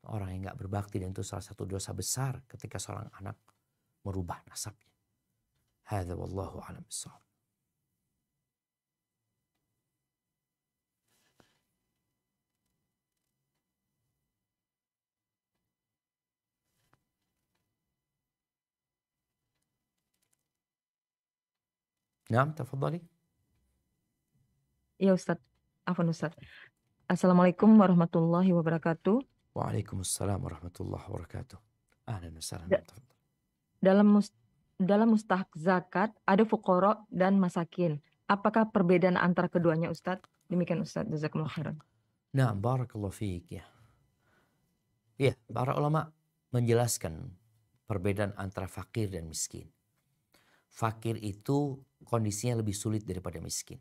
A: Orang yang gak berbakti, dan itu salah satu dosa besar ketika seorang anak merubah nasabnya. Hadza wallahu a'lam bishawab. Naam, tafadhali.
C: Ya Ustaz. Afwan Ustaz. Assalamualaikum warahmatullahi wabarakatuh.
A: Waalaikumsalam warahmatullahi wabarakatuh. Ahlan wa sahlan.
C: Da- Dalam dalam mustahak zakat ada fuqara dan masakin. Apakah perbedaan antara keduanya Ustadz? Demikian Ustadz, jazakumullah khairan.
A: Nah, barakallahu fiik ya. Ya, para ulama menjelaskan perbedaan antara fakir dan miskin. Fakir itu kondisinya lebih sulit daripada miskin.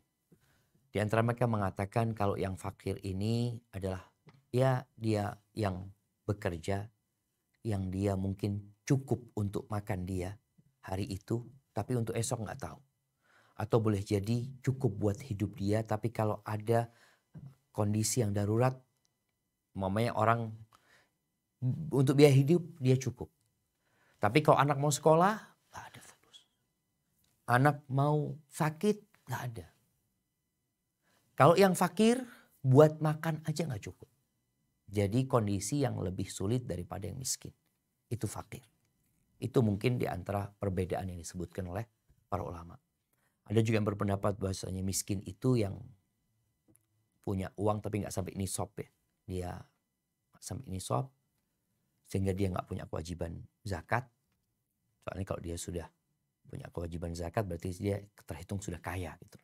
A: Di antara mereka mengatakan kalau yang fakir ini adalah ya dia yang bekerja, yang dia mungkin cukup untuk makan dia hari itu, tapi untuk esok nggak tahu. Atau boleh jadi cukup buat hidup dia, tapi kalau ada kondisi yang darurat, mamanya orang untuk biaya hidup dia cukup. Tapi kalau anak mau sekolah, nggak ada fulus. Anak mau sakit, nggak ada. Kalau yang fakir, buat makan aja nggak cukup. Jadi kondisi yang lebih sulit daripada yang miskin. Itu fakir. Itu mungkin di antara perbedaan yang disebutkan oleh para ulama. Ada juga yang berpendapat bahwasanya miskin itu yang punya uang tapi nggak sampai nisab ya. Dia nggak sampai nisab sehingga dia nggak punya kewajiban zakat. Soalnya kalau dia sudah punya kewajiban zakat berarti dia terhitung sudah kaya gitu.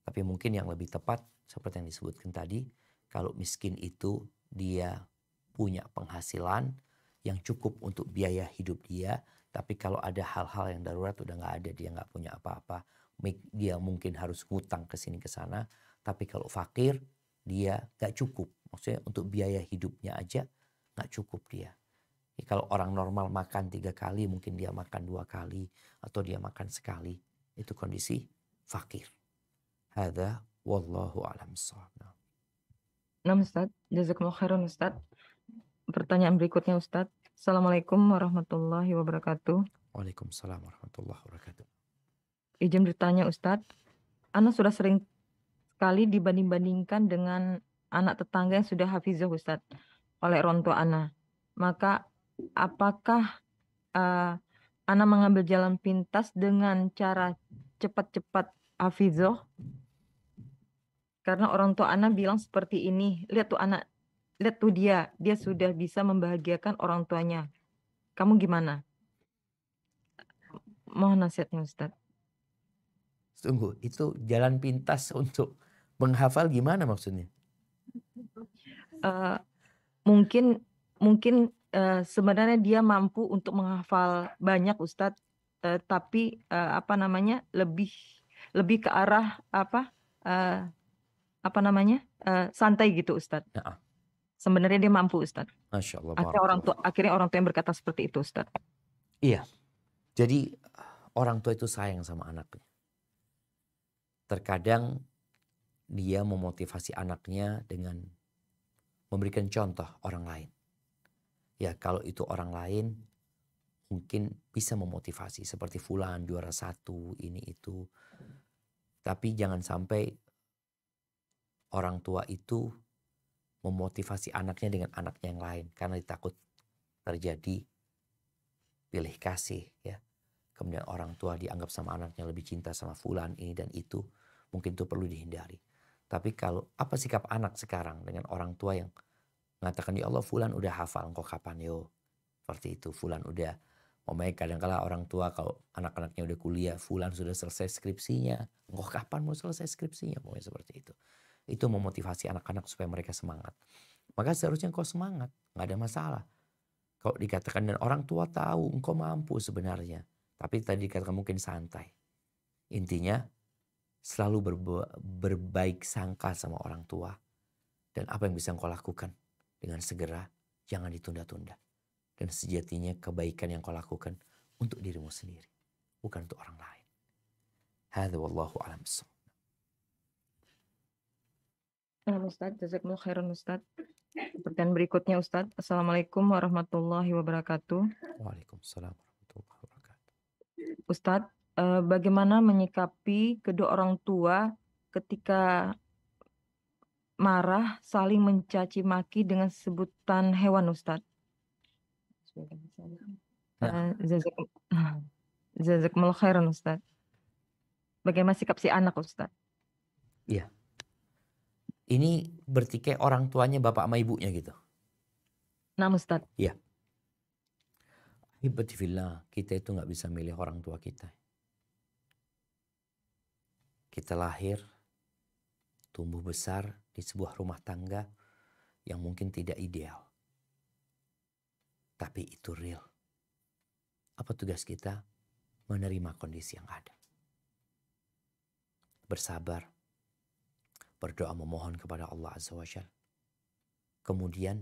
A: Tapi mungkin yang lebih tepat seperti yang disebutkan tadi, kalau miskin itu dia punya penghasilan yang cukup untuk biaya hidup dia, tapi kalau ada hal-hal yang darurat udah nggak ada, dia nggak punya apa-apa, dia mungkin harus ngutang ke sini ke sana. Tapi kalau fakir dia nggak cukup, maksudnya untuk biaya hidupnya aja nggak cukup dia. Kalau orang normal makan 3 kali, mungkin dia makan 2 kali atau dia makan sekali. Itu kondisi fakir. Hadza wallahu a'lam bissawab.
C: Nah Ustadz, jazakumullah khairan Ustadz. Pertanyaan berikutnya Ustadz. Assalamualaikum warahmatullahi wabarakatuh.
A: Waalaikumsalam warahmatullahi wabarakatuh.
C: Izin bertanya Ustadz, Ana sudah sering sekali dibanding-bandingkan dengan anak tetangga yang sudah hafizah Ustadz oleh orang tua Ana. Maka apakah Ana mengambil jalan pintas dengan cara cepat-cepat hafizah? Karena orang tua Ana bilang seperti ini, lihat tuh anak, lihat tuh dia sudah bisa membahagiakan orang tuanya. Kamu gimana? Mohon nasihatnya Ustadz.
A: Tunggu, itu jalan pintas untuk menghafal gimana maksudnya?
C: Mungkin sebenarnya dia mampu untuk menghafal banyak Ustadz, tapi lebih ke arah santai gitu Ustadz.
A: Nah,
C: Sebenarnya dia mampu Ustadz.
A: Masya Allah.
C: Akhirnya orang tua yang berkata seperti itu Ustadz.
A: Iya. Jadi orang tua itu sayang sama anaknya. Terkadang dia memotivasi anaknya dengan memberikan contoh orang lain. Ya kalau itu orang lain mungkin bisa memotivasi. Seperti fulan juara 1 ini itu. Tapi jangan sampai orang tua itu memotivasi anaknya dengan anaknya yang lain. Karena takut terjadi pilih kasih ya. Kemudian orang tua dianggap sama anaknya lebih cinta sama fulan ini dan itu. Mungkin itu perlu dihindari. Tapi kalau apa sikap anak sekarang dengan orang tua yang mengatakan ya Allah fulan udah hafal engkau kapan yo. Seperti itu fulan udah. Memang kadang-kala orang tua kalau anak-anaknya udah kuliah, fulan sudah selesai skripsinya. Engkau kapan mau selesai skripsinya? Pokoknya seperti itu. Itu memotivasi anak-anak supaya mereka semangat. Maka seharusnya engkau semangat. Gak ada masalah. Kalau dikatakan dan orang tua tahu engkau mampu sebenarnya. Tapi tadi dikatakan mungkin santai. Intinya selalu berbaik sangka sama orang tua. Dan apa yang bisa engkau lakukan dengan segera. Jangan ditunda-tunda. Dan sejatinya kebaikan yang kau lakukan untuk dirimu sendiri. Bukan untuk orang lain. Hadza wallahu a'lam bissawab.
C: Ustadz, jazakumullah khairan Ustadz. Pertanyaan berikutnya Ustadz. Assalamualaikum warahmatullahi wabarakatuh.
A: Waalaikumsalam warahmatullahi wabarakatuh.
C: Ustadz, bagaimana menyikapi kedua orang tua ketika marah saling mencaci maki dengan sebutan hewan Ustadz? Jazakumullah khairan Ustadz. Bagaimana sikap si anak Ustadz?
A: Iya. Ini berarti kayak orang tuanya bapak sama ibunya gitu.
C: Nah Ustadz.
A: Iya. Hibati fillah, kita itu nggak bisa milih orang tua kita. Kita lahir, tumbuh besar di sebuah rumah tangga yang mungkin tidak ideal. Tapi itu real. Apa tugas kita? Menerima kondisi yang ada. Bersabar, berdoa memohon kepada Allah Azza wa Jalla. Kemudian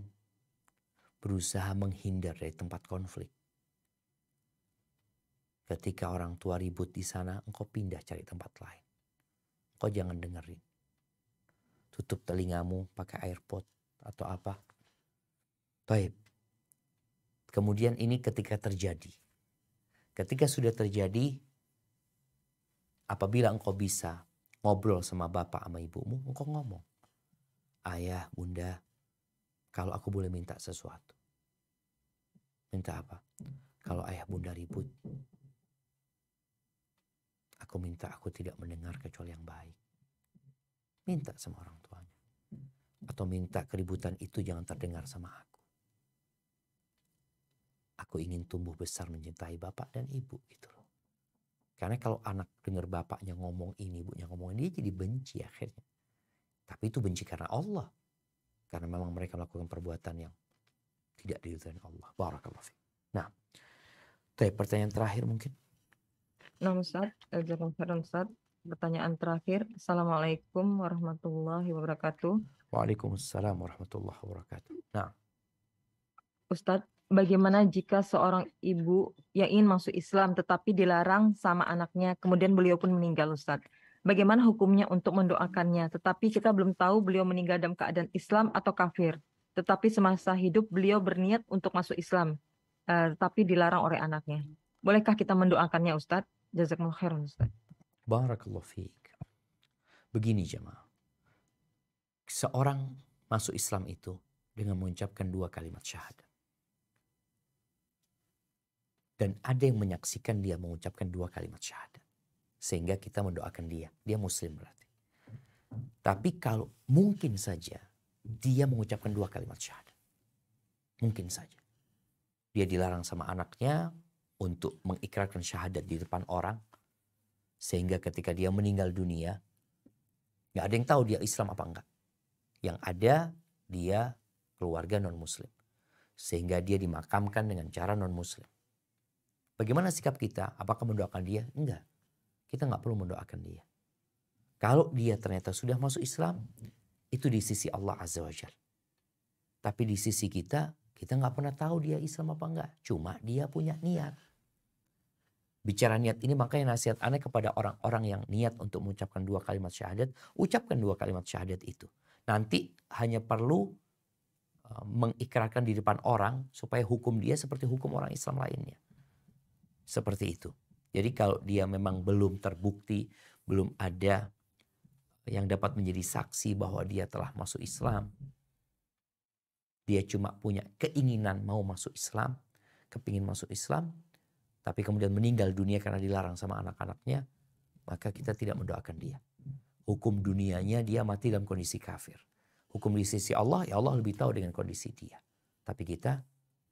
A: berusaha menghindar dari tempat konflik. Ketika orang tua ribut di sana, engkau pindah cari tempat lain. Engkau jangan dengerin. Tutup telingamu pakai AirPod atau apa. Baik. Kemudian ini ketika terjadi. Ketika sudah terjadi, apabila engkau bisa ngobrol sama bapak sama ibumu, engkau ngomong. Ayah, bunda, kalau aku boleh minta sesuatu. Minta apa? Kalau ayah bunda ribut, aku minta aku tidak mendengar kecuali yang baik. Minta sama orang tuanya. Atau minta keributan itu jangan terdengar sama aku. Aku ingin tumbuh besar mencintai bapak dan ibu gitu loh. Karena kalau anak dengar bapaknya ngomong ini, ibunya ngomong ini, dia jadi benci akhirnya. Tapi itu benci karena Allah. Karena memang mereka melakukan perbuatan yang tidak diridhoi Allah. Barakallahu fiik. Nah, pertanyaan terakhir mungkin.
C: Nah, Ustaz, Ustaz, pertanyaan terakhir. Assalamualaikum warahmatullahi wabarakatuh.
A: Waalaikumsalam warahmatullahi wabarakatuh. Nah,
C: Ustadz, bagaimana jika seorang ibu yang ingin masuk Islam tetapi dilarang sama anaknya, kemudian beliau pun meninggal, Ustadz? Bagaimana hukumnya untuk mendoakannya? Tetapi kita belum tahu beliau meninggal dalam keadaan Islam atau kafir. Tetapi semasa hidup beliau berniat untuk masuk Islam, tetapi dilarang oleh anaknya. Bolehkah kita mendoakannya, Ustadz? Jazakumullah khairan, Ustadz.
A: barakallahu fiik. Begini jemaah. Seorang masuk Islam itu dengan mengucapkan 2 kalimat syahadat. Dan ada yang menyaksikan dia mengucapkan 2 kalimat syahadat. Sehingga kita mendoakan dia. Dia muslim berarti. Tapi kalau mungkin saja dia mengucapkan 2 kalimat syahadat. Mungkin saja. Dia dilarang sama anaknya untuk mengikrarkan syahadat di depan orang. Sehingga ketika dia meninggal dunia, gak ada yang tahu dia Islam apa enggak. Yang ada dia keluarga non-muslim. Sehingga dia dimakamkan dengan cara non-muslim. Bagaimana sikap kita? Apakah mendoakan dia? Enggak. Kita nggak perlu mendoakan dia. Kalau dia ternyata sudah masuk Islam, itu di sisi Allah Azza wa Jalla. Tapi di sisi kita nggak pernah tahu dia Islam apa enggak. Cuma dia punya niat. Bicara niat ini makanya nasihat aneh kepada orang-orang yang niat untuk mengucapkan 2 kalimat syahadat. Ucapkan 2 kalimat syahadat itu. Nanti hanya perlu mengikrarkan di depan orang supaya hukum dia seperti hukum orang Islam lainnya. Seperti itu. Jadi kalau dia memang belum terbukti, belum ada yang dapat menjadi saksi bahwa dia telah masuk Islam. Dia cuma punya keinginan mau masuk Islam, kepingin masuk Islam, tapi kemudian meninggal dunia karena dilarang sama anak-anaknya, maka kita tidak mendoakan dia. Hukum dunianya dia mati dalam kondisi kafir. Hukum di sisi Allah, ya Allah lebih tahu dengan kondisi dia. Tapi kita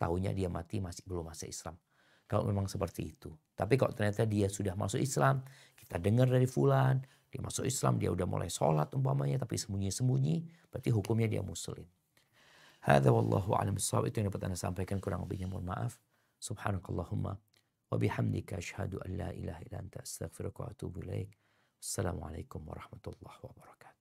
A: tahunya dia mati masih belum masuk Islam. Kalau memang seperti itu. Tapi kalau ternyata dia sudah masuk Islam, kita dengar dari fulan, dia masuk Islam, dia udah mulai sholat umpamanya, tapi sembunyi-sembunyi, berarti hukumnya dia muslim. Hadza wallahu a'lam bissawab. Itu yang dapat Anda sampaikan, kurang lebihnya mohon maaf. Subhanakallahumma wa bihamdika asyhadu an la ilaha illa anta astaghfiruka wa atubu ilaik. Assalamualaikum warahmatullahi wabarakatuh.